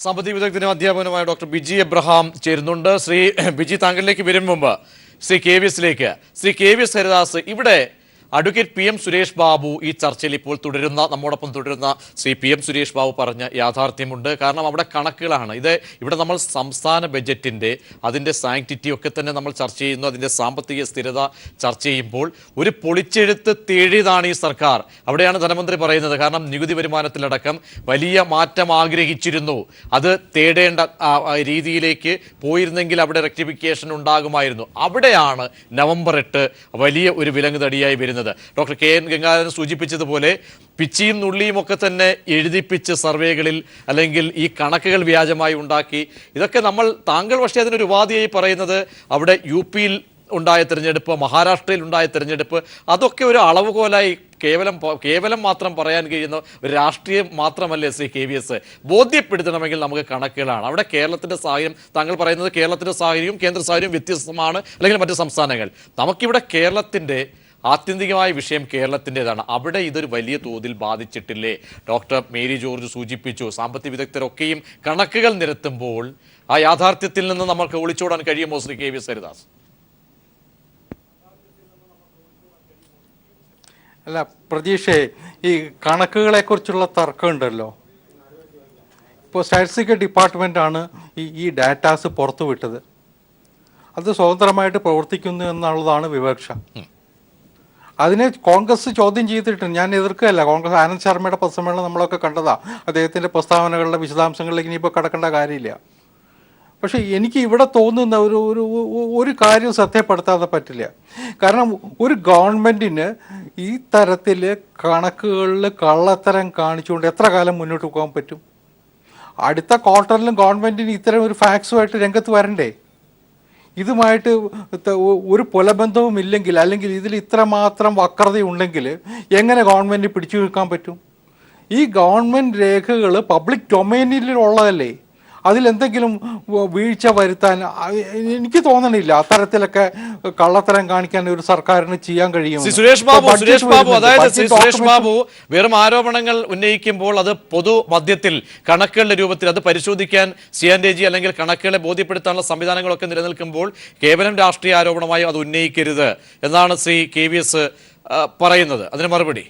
സാമ്പത്തിക വിദഗ്ധനും അധ്യാപകനുമായ ഡോക്ടർ ബിജി എബ്രഹാം ചേരുന്നുണ്ട്. ശ്രീ ബിജി, താങ്കളിലേക്ക് വരും മുമ്പ് Shri K V S Haridas, ഇവിടെ അഡ്വക്കേറ്റ് PM സുരേഷ് ബാബു ഈ ചർച്ചയിൽ ഇപ്പോൾ നമ്മോടൊപ്പം തുടരുന്ന ശ്രീ PM സുരേഷ് ബാബു പറഞ്ഞ യാഥാർത്ഥ്യമുണ്ട്. കാരണം അവിടെ കണക്കുകളാണ് ഇവിടെ നമ്മൾ സംസ്ഥാന ബജറ്റിൻ്റെ അതിൻ്റെ സാങ്ക്ടിറ്റി ഒക്കെ തന്നെ നമ്മൾ ചർച്ച ചെയ്യുന്നു. അതിൻ്റെ സാമ്പത്തിക സ്ഥിരത ചർച്ച ചെയ്യുമ്പോൾ ഒരു പൊളിച്ചെഴുത്ത് തേടിയതാണ് ഈ സർക്കാർ. അവിടെയാണ് ധനമന്ത്രി പറയുന്നത്. കാരണം നികുതി വരുമാനത്തിലടക്കം വലിയ മാറ്റം ആഗ്രഹിച്ചിരുന്നു. അത് തേടേണ്ട രീതിയിലേക്ക് പോയിരുന്നെങ്കിൽ അവിടെ റെക്ടിഫിക്കേഷൻ ഉണ്ടാകുമായിരുന്നു. അവിടെയാണ് നവംബർ 8 വലിയ ഒരു വിലങ്ങുതടിയായി വരുന്നത്. ഡോക്ടർ KN ഗംഗാധരൻ സൂചിപ്പിച്ചതുപോലെ പിച്ചിയും നുള്ളിയും ഒക്കെ തന്നെ എഴുതിപ്പിച്ച് സർവേകളിൽ അല്ലെങ്കിൽ ഈ കണക്കുകൾ വ്യാജമായി ഉണ്ടാക്കി. ഇതൊക്കെ താങ്കൾ പക്ഷേ അതിനൊരു ഉപാധിയായി പറയുന്നത് അവിടെ UP-യിൽ ഉണ്ടായ തിരഞ്ഞെടുപ്പ്, മഹാരാഷ്ട്രയിൽ ഉണ്ടായ തിരഞ്ഞെടുപ്പ്, അതൊക്കെ ഒരു അളവുകോലായി കേവലം മാത്രം പറയാൻ കഴിയുന്ന ഒരു രാഷ്ട്രീയം മാത്രമല്ലേ ശ്രീ KVS? ബോധ്യപ്പെടുത്തണമെങ്കിൽ നമുക്ക് കണക്കുകളാണ്. അവിടെ കേരളത്തിൻ്റെ സാഹചര്യം, താങ്കൾ പറയുന്നത് കേരളത്തിൻ്റെ സാഹചര്യവും കേന്ദ്ര സാഹചര്യവും വ്യത്യസ്തമാണ് അല്ലെങ്കിൽ മറ്റു സംസ്ഥാനങ്ങൾ. നമുക്കിവിടെ കേരളത്തിൻ്റെ ആത്യന്തികമായ വിഷയം കേരളത്തിൻ്റെതാണ്. അവിടെ ഇതൊരു വലിയ തോതിൽ ബാധിച്ചിട്ടില്ലേ? ഡോക്ടർ മേരി ജോർജ് സൂചിപ്പിച്ചു, സാമ്പത്തിക വിദഗ്ധരൊക്കെയും കണക്കുകൾ നിരത്തുമ്പോൾ ആ യാഥാർത്ഥ്യത്തിൽ നിന്ന് നമുക്ക് ഒളിച്ചോടാൻ കഴിയുമോ ശ്രീ KVS ഹരിദാസ്? അല്ല പ്രതീക്ഷേ, ഈ കണക്കുകളെക്കുറിച്ചുള്ള തർക്കമുണ്ടല്ലോ. ഇപ്പോൾ സ്റ്റാറ്റിസ്റ്റിക്കൽ ഡിപ്പാർട്ട്മെൻറ്റാണ് ഈ ഡാറ്റാസ് പുറത്തുവിട്ടത്. അത് സ്വതന്ത്രമായിട്ട് പ്രവർത്തിക്കുന്നു എന്നുള്ളതാണ് വിവക്ഷ. അതിനെ കോൺഗ്രസ് ചോദ്യം ചെയ്തിട്ടുണ്ട്. ഞാൻ എതിർക്കുകയല്ല. കോൺഗ്രസ് ആനന്ദ് ശർമ്മയുടെ പത്രസമ്മേളനം നമ്മളൊക്കെ കണ്ടതാ. അദ്ദേഹത്തിൻ്റെ പ്രസ്താവനകളുടെ വിശദാംശങ്ങളിലേക്ക് ഇനിയിപ്പോൾ കടക്കേണ്ട കാര്യമില്ല. പക്ഷേ എനിക്ക് ഇവിടെ തോന്നുന്ന ഒരു കാര്യം ശ്രദ്ധപ്പെടുത്താതെ പറ്റില്ല. കാരണം ഒരു ഗവൺമെൻറ്റിന് ഈ തരത്തിൽ കണക്കുകളിൽ കള്ളത്തരം കാണിച്ചുകൊണ്ട് എത്ര കാലം മുന്നോട്ട് പോകാൻ പറ്റും? അടുത്ത ക്വാർട്ടറിലും ഗവൺമെൻറ്റിന് ഇത്തരം ഒരു ഫാക്സുമായിട്ട് രംഗത്ത് വരണ്ടേ? ഇതുമായിട്ട് ഒരു പുലബന്ധവും ഇല്ലെങ്കിൽ, അല്ലെങ്കിൽ ഇതിൽ ഇത്രമാത്രം വക്രതയുണ്ടെങ്കിൽ എങ്ങനെ ഗവൺമെൻറ് പിടിച്ചു നിൽക്കാൻ പറ്റും? ഈ ഗവൺമെൻറ് രേഖകൾ പബ്ലിക് ഡൊമൈനിലുള്ളതല്ലേ. അതിലെന്തെങ്കിലും വീഴ്ച വരുത്താൻ എനിക്ക് തോന്നണില്ല. അത്തരത്തിലൊക്കെ കള്ളത്തരം കാണിക്കാൻ ഒരു സർക്കാരിന് ചെയ്യാൻ കഴിയും. സുരേഷ് ബാബു വെറും ആരോപണങ്ങൾ ഉന്നയിക്കുമ്പോൾ അത് പൊതു മധ്യത്തിൽ കണക്കുകളുടെ രൂപത്തിൽ അത് പരിശോധിക്കാൻ CNDG അല്ലെങ്കിൽ കണക്കുകളെ ബോധ്യപ്പെടുത്താനുള്ള സംവിധാനങ്ങളൊക്കെ നിലനിൽക്കുമ്പോൾ കേവലം രാഷ്ട്രീയ ആരോപണമായി അത് ഉന്നയിക്കരുത് എന്നാണ് ശ്രീ KVS പറയുന്നത്. അതിന് മറുപടി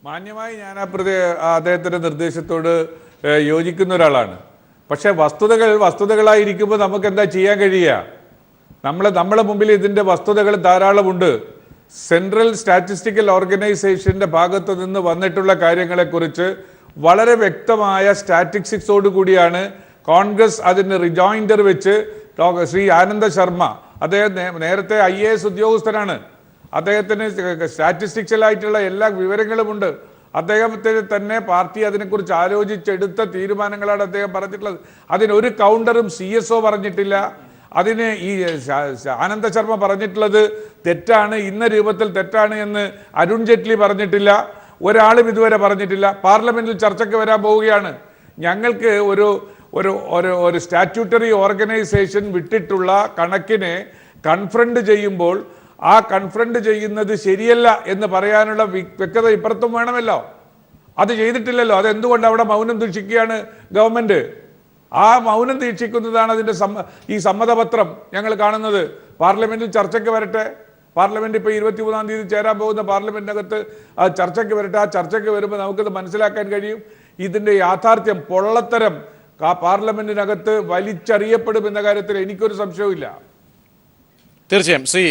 മാന്യമായി ഞാൻ അദ്ദേഹത്തിൻ്റെ നിർദ്ദേശത്തോട് യോജിക്കുന്ന ഒരാളാണ്. പക്ഷേ വസ്തുതകളായിരിക്കുമ്പോൾ നമുക്ക് എന്താ ചെയ്യാൻ കഴിയുക? നമ്മളെ മുമ്പിൽ ഇതിൻ്റെ വസ്തുതകൾ ധാരാളമുണ്ട്. സെൻട്രൽ സ്റ്റാറ്റിസ്റ്റിക്കൽ ഓർഗനൈസേഷൻ്റെ ഭാഗത്ത് നിന്ന് വന്നിട്ടുള്ള കാര്യങ്ങളെക്കുറിച്ച് വളരെ വ്യക്തമായ സ്റ്റാറ്റിസ്റ്റിക്സോട് കൂടിയാണ് കോൺഗ്രസ് അതിന് റിജോയിൻഡർ വെച്ച് ശ്രീ ആനന്ദ ശർമ്മ, അദ്ദേഹം നേരത്തെ IAS ഉദ്യോഗസ്ഥനാണ്. അദ്ദേഹത്തിന് സ്റ്റാറ്റിസ്റ്റിക്സിലായിട്ടുള്ള എല്ലാ വിവരങ്ങളുമുണ്ട്. അദ്ദേഹത്തിന് തന്നെ പാർട്ടി അതിനെക്കുറിച്ച് ആലോചിച്ചെടുത്ത തീരുമാനങ്ങളാണ് അദ്ദേഹം പറഞ്ഞിട്ടുള്ളത്. അതിനൊരു കൗണ്ടറും CSO പറഞ്ഞിട്ടില്ല. അതിന് ഈ ആനന്ദ ശർമ്മ പറഞ്ഞിട്ടുള്ളത് തെറ്റാണ്, ഇന്ന രൂപത്തിൽ തെറ്റാണ് എന്ന് അരുൺ ജെയ്റ്റ്ലി പറഞ്ഞിട്ടില്ല. ഒരാളും ഇതുവരെ പറഞ്ഞിട്ടില്ല. പാർലമെന്റിൽ ചർച്ചയ്ക്ക് വരാൻ പോവുകയാണ്. ഞങ്ങൾക്ക് ഒരു സ്റ്റാറ്റ്യൂട്ടറി ഓർഗനൈസേഷൻ വിട്ടിട്ടുള്ള കണക്കിനെ കൺഫ്രണ്ട് ചെയ്യുമ്പോൾ ആ കൺഫ്രണ്ട് ചെയ്യുന്നത് ശരിയല്ല എന്ന് പറയാനുള്ള വ്യക്തത ഇപ്പുറത്തും വേണമല്ലോ. അത് ചെയ്തിട്ടില്ലല്ലോ. അതെന്തുകൊണ്ട് അവിടെ മൗനം ദീക്ഷിക്കുകയാണ് ഗവൺമെന്റ്? ആ മൗനം ദീക്ഷിക്കുന്നതാണ് അതിൻ്റെ ഈ സമ്മതപത്രം ഞങ്ങൾ കാണുന്നത്. പാർലമെന്റിൽ ചർച്ചയ്ക്ക് വരട്ടെ. പാർലമെന്റ് ഇപ്പോൾ 23-ാം തീയതി ചേരാൻ പോകുന്ന പാർലമെന്റിനകത്ത് ആ ചർച്ചയ്ക്ക് വരട്ടെ. ആ ചർച്ചയ്ക്ക് വരുമ്പോൾ നമുക്കത് മനസ്സിലാക്കാൻ കഴിയും. ഇതിൻ്റെ യാഥാർത്ഥ്യം, പൊള്ളത്തരം പാർലമെന്റിനകത്ത് വലിച്ചെറിയപ്പെടും എന്ന കാര്യത്തിൽ എനിക്കൊരു സംശയവുമില്ല. തീർച്ചയായും ശ്രീ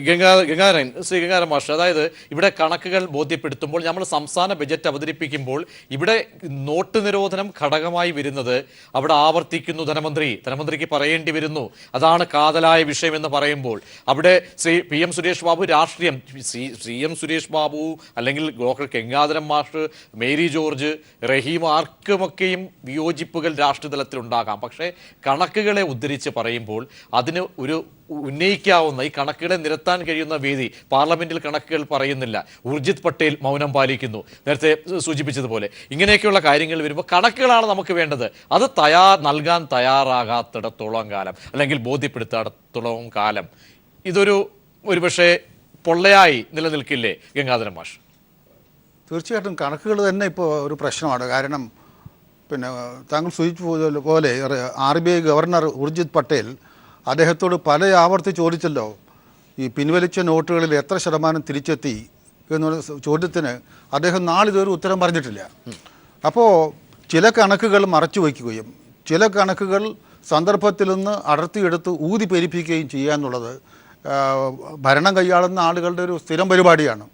ഗംഗാധരൻ മാസ്റ്റർ, അതായത് ഇവിടെ കണക്കുകൾ ബോധ്യപ്പെടുത്തുമ്പോൾ നമ്മൾ സംസ്ഥാന ബജറ്റ് അവതരിപ്പിക്കുമ്പോൾ ഇവിടെ നോട്ട് നിരോധനം ഘടകമായി വരുന്നത് അവിടെ ആവർത്തിക്കുന്നു ധനമന്ത്രിക്ക് പറയേണ്ടി വരുന്നു. അതാണ് കാതലായ വിഷയം എന്ന് പറയുമ്പോൾ അവിടെ ശ്രീ PM സുരേഷ് ബാബു രാഷ്ട്രീയം, CM സുരേഷ് ബാബു അല്ലെങ്കിൽ doctor Gangadharan master, Mary George, Rahim, ആർക്കുമൊക്കെയും വിയോജിപ്പുകൾ രാഷ്ട്രീയ തലത്തിലുണ്ടാകാം. പക്ഷേ കണക്കുകളെ ഉദ്ധരിച്ച് പറയുമ്പോൾ അതിന് ഒരു ഉന്നയിക്കാവുന്ന, ഈ കണക്കുകളെ നിരത്താൻ കഴിയുന്ന വേദി പാർലമെന്റിൽ കണക്കുകൾ പറയുന്നില്ല. ഉർജിത് പട്ടേൽ മൗനം പാലിക്കുന്നു. നേരത്തെ സൂചിപ്പിച്ചതുപോലെ ഇങ്ങനെയൊക്കെയുള്ള കാര്യങ്ങൾ വരുമ്പോൾ കണക്കുകളാണ് നമുക്ക് വേണ്ടത്. അത് നൽകാൻ തയ്യാറാകാത്തിടത്തോളം കാലം അല്ലെങ്കിൽ ബോധ്യപ്പെടുത്താത്തിടത്തോളം കാലം ഇതൊരു പക്ഷേ പൊള്ളയായി നിലനിൽക്കില്ലേ ഗംഗാധരൻ മാഷ്? തീർച്ചയായിട്ടും കണക്കുകൾ തന്നെ ഇപ്പോൾ ഒരു പ്രശ്നമാണ്. കാരണം പിന്നെ താങ്കൾ സൂചിപ്പിച്ച പോലെ RBI ഗവർണർ ഉർജിത് പട്ടേൽ അദ്ദേഹത്തോട് പല ആവർത്തി ചോദിച്ചല്ലോ, ഈ പിൻവലിച്ച നോട്ടുകളിൽ എത്ര ശതമാനം തിരിച്ചെത്തി എന്നുള്ള ചോദ്യത്തിന് അദ്ദേഹം നാളിതുവരെ ഉത്തരം പറഞ്ഞിട്ടില്ല. അപ്പോൾ ചില കണക്കുകൾ മറച്ചു വയ്ക്കുകയും ചില കണക്കുകൾ സന്ദർഭത്തിൽ നിന്ന് അടർത്തിയെടുത്ത് ഊതി പെരിപ്പിക്കുകയും ചെയ്യുക എന്നുള്ളത് ഭരണം കൈയാളുന്ന ആളുകളുടെ ഒരു സ്ഥിരം പരിപാടിയാണ്.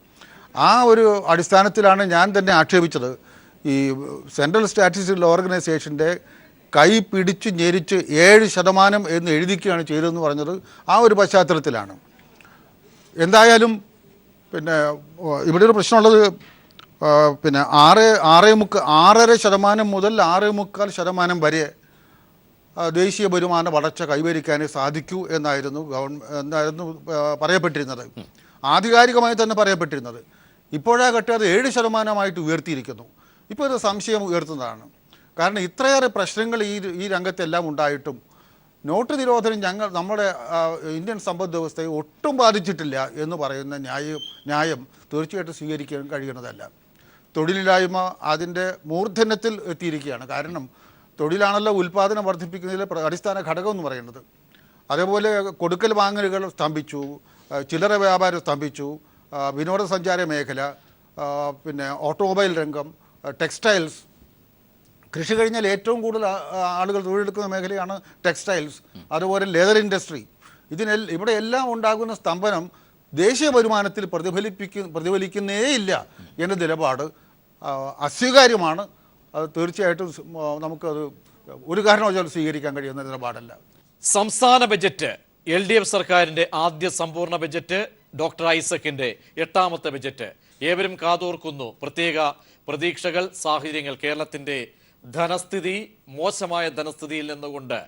ആ ഒരു അടിസ്ഥാനത്തിലാണ് ഞാൻ തന്നെ ആക്ഷേപിച്ചത് ഈ സെൻട്രൽ സ്റ്റാറ്റിസ്റ്റിക്കൽ ഓർഗനൈസേഷൻ്റെ കൈ പിടിച്ച് ഞെരിച്ച് 7% എന്ന് എഴുതിക്കുകയാണ് ചെയ്തതെന്ന് പറഞ്ഞത് ആ ഒരു പശ്ചാത്തലത്തിലാണ്. എന്തായാലും പിന്നെ ഇവിടെ ഒരു പ്രശ്നമുള്ളത് പിന്നെ 6.5% മുതൽ 6.25% വരെ ദേശീയ വരുമാന വളർച്ച കൈവരിക്കാനേ സാധിക്കൂ എന്നായിരുന്നു പറയപ്പെട്ടിരുന്നത്, ആധികാരികമായി തന്നെ പറയപ്പെട്ടിരുന്നത്. ഇപ്പോഴാകട്ടെ അത് 7% ഉയർത്തിയിരിക്കുന്നു. ഇപ്പോൾ ഒരു സംശയം ഉയർത്തുന്നതാണ്. കാരണം ഇത്രയേറെ പ്രശ്നങ്ങൾ ഈ രംഗത്തെല്ലാം ഉണ്ടായിട്ടും നോട്ട് നിരോധനം നമ്മുടെ ഇന്ത്യൻ സമ്പദ് വ്യവസ്ഥയെ ഒട്ടും ബാധിച്ചിട്ടില്ല എന്ന് പറയുന്ന ന്യായം തീർച്ചയായിട്ടും സ്വീകരിക്കാൻ കഴിയുന്നതല്ല. തൊഴിലില്ലായ്മ അതിൻ്റെ മൂർധന്യത്തിൽ എത്തിയിരിക്കുകയാണ്. കാരണം തൊഴിലാണല്ലോ ഉൽപ്പാദനം വർദ്ധിപ്പിക്കുന്നതിലെ അടിസ്ഥാന ഘടകം എന്ന് പറയുന്നത്. അതേപോലെ കൊടുക്കൽ വാങ്ങലുകൾ സ്തംഭിച്ചു, ചില്ലറ വ്യാപാരം സ്തംഭിച്ചു, വിനോദസഞ്ചാര മേഖല, പിന്നെ ഓട്ടോമൊബൈൽ രംഗം, ടെക്സ്റ്റൈൽസ്. കൃഷി കഴിഞ്ഞാൽ ഏറ്റവും കൂടുതൽ ആളുകൾ തൊഴിലെടുക്കുന്ന മേഖലയാണ് ടെക്സ്റ്റൈൽസ്. അതുപോലെ ലെതർ ഇൻഡസ്ട്രി. ഇവിടെ എല്ലാം ഉണ്ടാകുന്ന സ്തംഭനം ദേശീയ വരുമാനത്തിൽ പ്രതിഫലിക്കുന്നേയില്ല എന്ന നിലപാട് അസ്വീകാര്യമാണ്. അത് തീർച്ചയായിട്ടും നമുക്കത് ഒരു കാരണവശാലും സ്വീകരിക്കാൻ കഴിയുന്ന നിലപാടല്ല. സംസ്ഥാന ബജറ്റ് LDF സർക്കാരിന്റെ ആദ്യ സമ്പൂർണ്ണ ബജറ്റ്, ഡോക്ടർ ഐസക്കിന്റെ 8ാമത്തെ ബജറ്റ്. ഏവരും കാതോർക്കുന്നു. പ്രത്യേക പ്രതീക്ഷകൾ, സാഹചര്യങ്ങൾ. കേരളത്തിന്റെ ധനസ്ഥിതി മോശമായ ധനസ്ഥിതിയിൽ നിന്നുകൊണ്ട്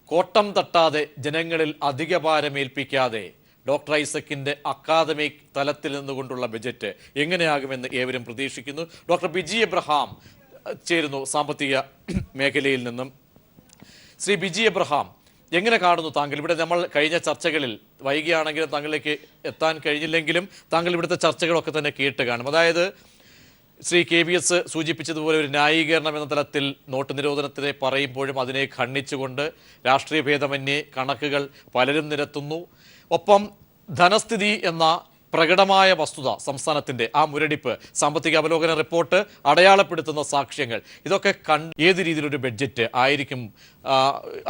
കോട്ടം തട്ടാതെ ജനങ്ങളിൽ അധിക ഭാരമേൽപ്പിക്കാതെ ഡോക്ടർ ഐസക്കിന്റെ അക്കാദമിക് തലത്തിൽ നിന്നുകൊണ്ടുള്ള ബജറ്റ് എങ്ങനെയാകുമെന്ന് ഏവരും പ്രതീക്ഷിക്കുന്നു. ഡോക്ടർ ബിജി എബ്രഹാം ചേരുന്നു സാമ്പത്തിക മേഖലയിൽ നിന്നും. ശ്രീ ബിജി എബ്രഹാം, എങ്ങനെ കാണുന്നു താങ്കൾ? ഇവിടെ നമ്മൾ കഴിഞ്ഞ ചർച്ചകളിൽ വൈകിയാണെങ്കിലും താങ്കളിലേക്ക് എത്താൻ കഴിഞ്ഞില്ലെങ്കിലും താങ്കൾ ഇവിടുത്തെ ചർച്ചകളൊക്കെ തന്നെ കേട്ട് കാണും. അതായത് ശ്രീ KVS സൂചിപ്പിച്ചതുപോലെ ഒരു ന്യായീകരണം എന്ന തലത്തിൽ നോട്ട് നിരോധനത്തിനെ പറയുമ്പോഴും അതിനെ ഖണ്ഡിച്ചുകൊണ്ട് രാഷ്ട്രീയ ഭേദമന്യേ കണക്കുകൾ പലരും നിരത്തുന്നു. ഒപ്പം ധനസ്ഥിതി എന്ന പ്രകടമായ വസ്തുത, സംസ്ഥാനത്തിൻ്റെ ആ മുരടിപ്പ്, സാമ്പത്തിക അവലോകന റിപ്പോർട്ട് അടയാളപ്പെടുത്തുന്ന സാക്ഷ്യങ്ങൾ, ഇതൊക്കെ ഏത് രീതിയിലൊരു ബഡ്ജറ്റ് ആയിരിക്കും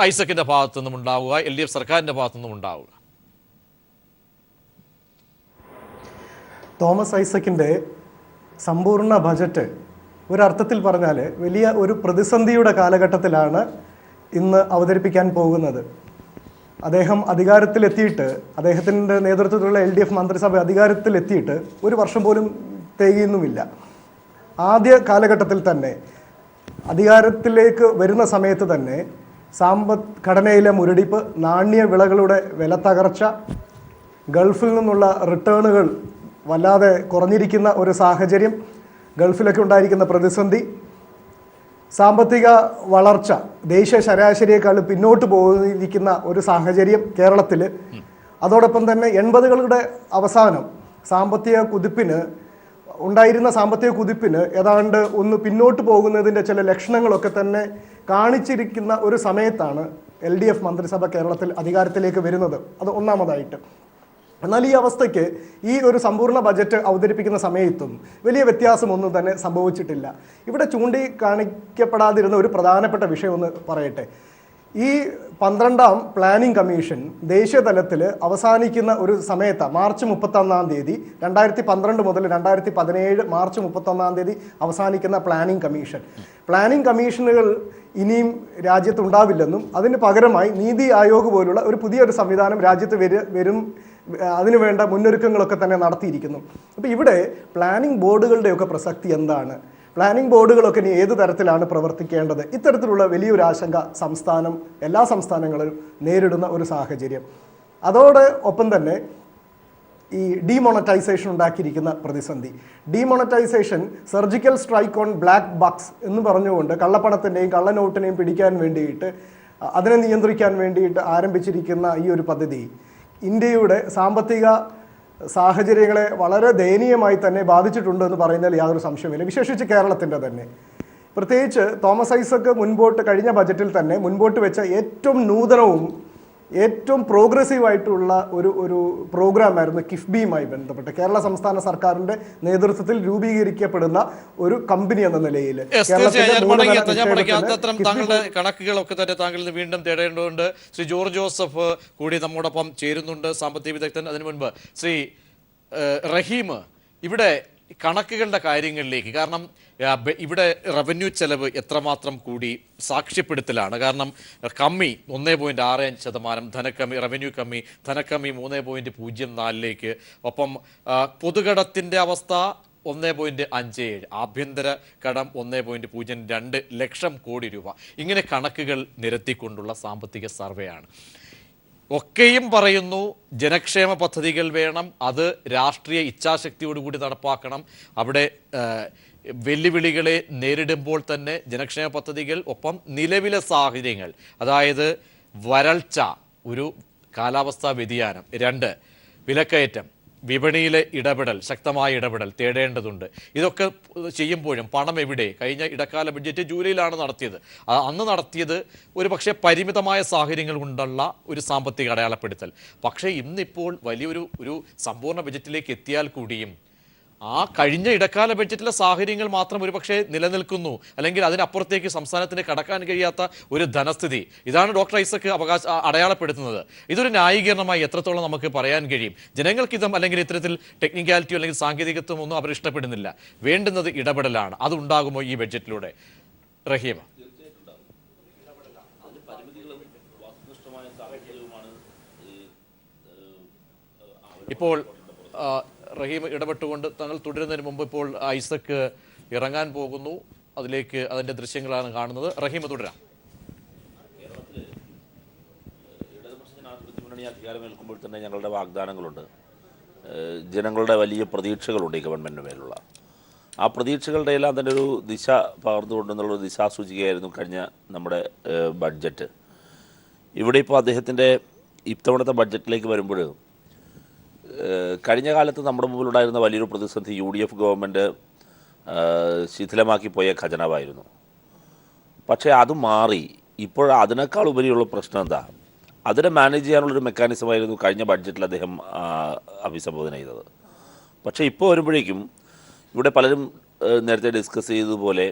ഐസക്കിൻ്റെ ഭാഗത്തു നിന്നും ഉണ്ടാവുക, LDF സർക്കാരിൻ്റെ ഭാഗത്തു നിന്നും ഉണ്ടാവുക? തോമസ് ഐസക്കിൻ്റെ സമ്പൂർണ്ണ ബജറ്റ് ഒരർത്ഥത്തിൽ പറഞ്ഞാൽ വലിയ ഒരു പ്രതിസന്ധിയുടെ കാലഘട്ടത്തിലാണ് ഇന്ന് അവതരിപ്പിക്കാൻ പോകുന്നത്. അദ്ദേഹം അധികാരത്തിലെത്തിയിട്ട്, അദ്ദേഹത്തിൻ്റെ നേതൃത്വത്തിലുള്ള LDF മന്ത്രിസഭ അധികാരത്തിലെത്തിയിട്ട് ഒരു വർഷം പോലും തികയുന്നുമില്ല. ആദ്യ കാലഘട്ടത്തിൽ തന്നെ അധികാരത്തിലേക്ക് വരുന്ന സമയത്ത് തന്നെ ഘടനയിലെ മുരടിപ്പ്, നാണ്യ വിളകളുടെ വില തകർച്ച, ഗൾഫിൽ നിന്നുള്ള റിട്ടേണുകൾ വല്ലാതെ കുറഞ്ഞിരിക്കുന്ന ഒരു സാഹചര്യം, ഗൾഫിലൊക്കെ ഉണ്ടായിരിക്കുന്ന പ്രതിസന്ധി, സാമ്പത്തിക വളർച്ച ദേശീയ ശരാശരിയേക്കാൾ പിന്നോട്ട് പോയിരിക്കുന്ന ഒരു സാഹചര്യം കേരളത്തിൽ. അതോടൊപ്പം തന്നെ 80കളുടെ അവസാനം ഉണ്ടായിരുന്ന സാമ്പത്തിക കുതിപ്പിന് ഏതാണ്ട് ഒന്ന് പിന്നോട്ട് പോകുന്നതിൻ്റെ ചില ലക്ഷണങ്ങളൊക്കെ തന്നെ കാണിച്ചിരിക്കുന്ന ഒരു സമയത്താണ് LDF മന്ത്രിസഭ കേരളത്തിൽ അധികാരത്തിലേക്ക് വരുന്നത്. അത് ഒന്നാമതായിട്ട്. എന്നാൽ ഈ അവസ്ഥയ്ക്ക് ഈ ഒരു സമ്പൂർണ്ണ ബജറ്റ് അവതരിപ്പിക്കുന്ന സമയത്തും വലിയ വ്യത്യാസമൊന്നും തന്നെ സംഭവിച്ചിട്ടില്ല. ഇവിടെ ചൂണ്ടിക്കാണിക്കപ്പെടാതിരുന്ന ഒരു പ്രധാനപ്പെട്ട വിഷയം ഒന്ന് പറയട്ടെ. ഈ 12ാം പ്ലാനിംഗ് കമ്മീഷൻ ദേശീയ തലത്തിൽ അവസാനിക്കുന്ന ഒരു സമയത്താണ്, മാർച്ച് 31-ാം തീയതി 2012 മുതൽ 2017 മാർച്ച് 31-ാം തീയതി അവസാനിക്കുന്ന പ്ലാനിംഗ് കമ്മീഷനുകൾ ഇനിയും രാജ്യത്തുണ്ടാവില്ലെന്നും അതിന് പകരമായി നീതി ആയോഗ് പോലുള്ള ഒരു പുതിയൊരു സംവിധാനം രാജ്യത്ത് വരും, അതിനുവേണ്ട മുന്നൊരുക്കങ്ങളൊക്കെ തന്നെ നടത്തിയിരിക്കുന്നു. അപ്പോൾ ഇവിടെ പ്ലാനിംഗ് ബോർഡുകളുടെയൊക്കെ പ്രസക്തി എന്താണ്? പ്ലാനിംഗ് ബോർഡുകളൊക്കെ ഇനി ഏത് തരത്തിലാണ് പ്രവർത്തിക്കേണ്ടത്? ഇത്തരത്തിലുള്ള വലിയൊരു ആശങ്ക എല്ലാ സംസ്ഥാനങ്ങളും നേരിടുന്ന ഒരു സാഹചര്യം. ഒപ്പം തന്നെ ഈ ഡീമോണറ്റൈസേഷൻ ഉണ്ടാക്കിയിരിക്കുന്ന പ്രതിസന്ധി. Demonetisation surgical strike on black bucks എന്ന് പറഞ്ഞുകൊണ്ട് കള്ളപ്പണത്തിൻ്റെയും കള്ളനോട്ടിനെയും പിടിക്കാൻ വേണ്ടിയിട്ട്, അതിനെ നിയന്ത്രിക്കാൻ വേണ്ടിയിട്ട് ആരംഭിച്ചിരിക്കുന്ന ഈ ഒരു പദ്ധതി ഇന്ത്യയുടെ സാമ്പത്തിക സാഹചര്യങ്ങളെ വളരെ ദയനീയമായി തന്നെ ബാധിച്ചിട്ടുണ്ട് എന്ന് പറയുന്നതിൽ യാതൊരു സംശയമില്ല, വിശേഷിച്ച് കേരളത്തിൻ്റെ തന്നെ. പ്രത്യേകിച്ച് തോമസ് ഐസക് കഴിഞ്ഞ ബജറ്റിൽ തന്നെ മുൻപോട്ട് വെച്ച ഏറ്റവും നൂതനവും ഏറ്റവും പ്രോഗ്രസീവ് ആയിട്ടുള്ള ഒരു പ്രോഗ്രാമായിരുന്നു കിഫ്ബിയുമായി ബന്ധപ്പെട്ട് കേരള സംസ്ഥാന സർക്കാരിന്റെ നേതൃത്വത്തിൽ രൂപീകരിക്കപ്പെടുന്ന ഒരു കമ്പനി എന്ന നിലയിൽ താങ്കളുടെ കണക്കുകളൊക്കെ തന്നെ താങ്കൾ വീണ്ടും തേടേണ്ടതുണ്ട്. ശ്രീ ജോർജ് ജോസഫ് കൂടി നമ്മോടൊപ്പം ചേരുന്നുണ്ട്, സാമ്പത്തിക വിദഗ്ധൻ. അതിനു മുൻപ് ശ്രീ റഹീം, ഇവിടെ കണക്കുകളുടെ കാര്യങ്ങളിലേക്ക്, കാരണം ഇവിടെ റവന്യൂ ചെലവ് എത്രമാത്രം കൂടി സാക്ഷ്യപ്പെടുത്തലാണ്. കാരണം കമ്മി 1.65%, ധനക്കമ്മി, റവന്യൂ കമ്മി, ധനക്കമ്മി 3.04 ഒപ്പം പൊതുകടത്തിൻ്റെ അവസ്ഥ 1.57, ആഭ്യന്തര കടം 1.02 ലക്ഷം കോടി രൂപ. ഇങ്ങനെ കണക്കുകൾ നിരത്തിക്കൊണ്ടുള്ള സാമ്പത്തിക സർവേയാണ്. ഒക്കെയും പറയുന്നു ജനക്ഷേമ പദ്ധതികൾ വേണം, അത് രാഷ്ട്രീയ ഇച്ഛാശക്തിയോടുകൂടി നടപ്പാക്കണം. അവിടെ വെല്ലുവിളികളെ നേരിടുമ്പോൾ തന്നെ ജനക്ഷേമ പദ്ധതികൾ, ഒപ്പം നിലവിലെ സാഹചര്യങ്ങൾ, അതായത് വരൾച്ച, ഒരു കാലാവസ്ഥാ വ്യതിയാനം, 2 വിലക്കയറ്റം, വിപണിയിലെ ഇടപെടൽ, ശക്തമായ ഇടപെടൽ തേടേണ്ടതുണ്ട്. ഇതൊക്കെ ചെയ്യുമ്പോഴും പണം എവിടെ? കഴിഞ്ഞ ഇടക്കാല ബഡ്ജറ്റ് ജൂലൈയിലാണ് നടത്തിയത്. അന്ന് നടത്തിയത് ഒരു പക്ഷേ പരിമിതമായ സാഹചര്യങ്ങൾ കൊണ്ടുള്ള ഒരു സാമ്പത്തിക അടയാളപ്പെടുത്തൽ. പക്ഷേ ഇന്നിപ്പോൾ വലിയൊരു സമ്പൂർണ്ണ ബഡ്ജറ്റിലേക്ക് എത്തിയാൽ കൂടിയും ആ കഴിഞ്ഞ ഇടക്കാല ബഡ്ജറ്റിലെ സാഹചര്യങ്ങൾ മാത്രം ഒരുപക്ഷെ നിലനിൽക്കുന്നു, അല്ലെങ്കിൽ അതിനപ്പുറത്തേക്ക് സംസ്ഥാനത്തിന് കടക്കാൻ കഴിയാത്ത ഒരു ധനസ്ഥിതി. ഇതാണ് ഡോക്ടർ ഐസക് അടയാളപ്പെടുത്തുന്നത്. ഇതൊരു ന്യായീകരണമായി എത്രത്തോളം നമുക്ക് പറയാൻ കഴിയും? ജനങ്ങൾക്കിതം അല്ലെങ്കിൽ ഇത്തരത്തിൽ ടെക്നിക്കാലിറ്റിയോ അല്ലെങ്കിൽ സാങ്കേതികത്വം ഒന്നും അവർ ഇഷ്ടപ്പെടുന്നില്ല. വേണ്ടുന്നത് ഇടപെടലാണ്. അതുണ്ടാകുമോ ഈ ബഡ്ജറ്റിലൂടെ? റഹീമ, ഇപ്പോൾ റഹീം ഇടപെട്ടുകൊണ്ട് താങ്കൾ തുടരുന്നതിന് മുമ്പ് ഇപ്പോൾ ഐസക് ഇറങ്ങാൻ പോകുന്നു. അതിൻ്റെ ദൃശ്യങ്ങളാണ് കാണുന്നത്. റഹീം, തുടരാം. ഇടതുപക്ഷ ജനാധിപത്യ മുന്നണി അധികാരമേൽക്കുമ്പോൾ തന്നെ ഞങ്ങളുടെ വാഗ്ദാനങ്ങളുണ്ട്, ജനങ്ങളുടെ വലിയ പ്രതീക്ഷകളുണ്ട് ഈ ഗവൺമെൻറ്റിന് മേലുള്ള. ആ പ്രതീക്ഷകളുടെ എല്ലാം തന്നെ ഒരു ദിശ പകർന്നുകൊണ്ടെന്നുള്ളൊരു ദിശാസൂചികയായിരുന്നു കഴിഞ്ഞ നമ്മുടെ ബഡ്ജറ്റ്. ഇവിടെ ഇപ്പോൾ അദ്ദേഹത്തിൻ്റെ ഇത്തവണത്തെ ബഡ്ജറ്റിലേക്ക് വരുമ്പോൾ കഴിഞ്ഞ കാലത്ത് നമ്മുടെ മുമ്പിലുണ്ടായിരുന്ന വലിയൊരു പ്രതിസന്ധി UDF ഗവൺമെൻറ് ശിഥിലമാക്കി പോയ ഖജനാവായിരുന്നു. പക്ഷേ അത് മാറി. ഇപ്പോൾ അതിനേക്കാൾ ഉപരിയുള്ള പ്രശ്നം എന്താ? അതിനെ മാനേജ് ചെയ്യാനുള്ളൊരു മെക്കാനിസമായിരുന്നു കഴിഞ്ഞ ബഡ്ജറ്റിൽ അദ്ദേഹം അഭിസംബോധന ചെയ്തത്. പക്ഷേ ഇപ്പോൾ വരുമ്പോഴേക്കും ഇവിടെ പലരും നേരത്തെ ഡിസ്കസ് ചെയ്തതുപോലെ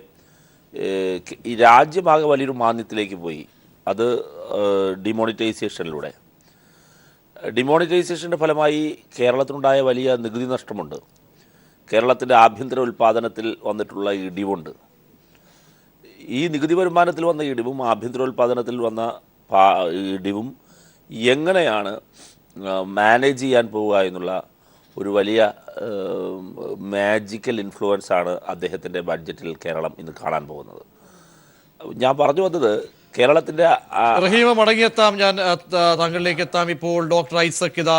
ഈ രാജ്യമാകെ വലിയൊരു മാന്ദ്യത്തിലേക്ക് പോയി. അത് ഡിമോണിറ്റൈസേഷനിലൂടെ. ഡിമോണിറ്റൈസേഷൻ്റെ ഫലമായി കേരളത്തിനുണ്ടായ വലിയ നികുതി നഷ്ടമുണ്ട്. കേരളത്തിൻ്റെ ആഭ്യന്തര ഉൽപ്പാദനത്തിൽ വന്നിട്ടുള്ള ഇടിവുണ്ട്. ഈ നികുതി വരുമാനത്തിൽ വന്ന ഇടിവും ആഭ്യന്തരോൽപാദനത്തിൽ വന്ന ഇടിവും എങ്ങനെയാണ് മാനേജ് ചെയ്യാൻ പോവുക എന്നുള്ള ഒരു വലിയ മാജിക്കൽ ഇൻഫ്ലുവൻസാണ് അദ്ദേഹത്തിൻ്റെ ബഡ്ജറ്റിൽ കേരളം ഇന്ന് കാണാൻ പോകുന്നത്. ഞാൻ പറഞ്ഞു വന്നത് കേരളത്തിന്റെ റഹീമ മടങ്ങിയെത്താം, ഞാൻ താങ്കളിലേക്ക് എത്താം. ഇപ്പോൾ ഡോക്ടർ ഐസക് ഇതാ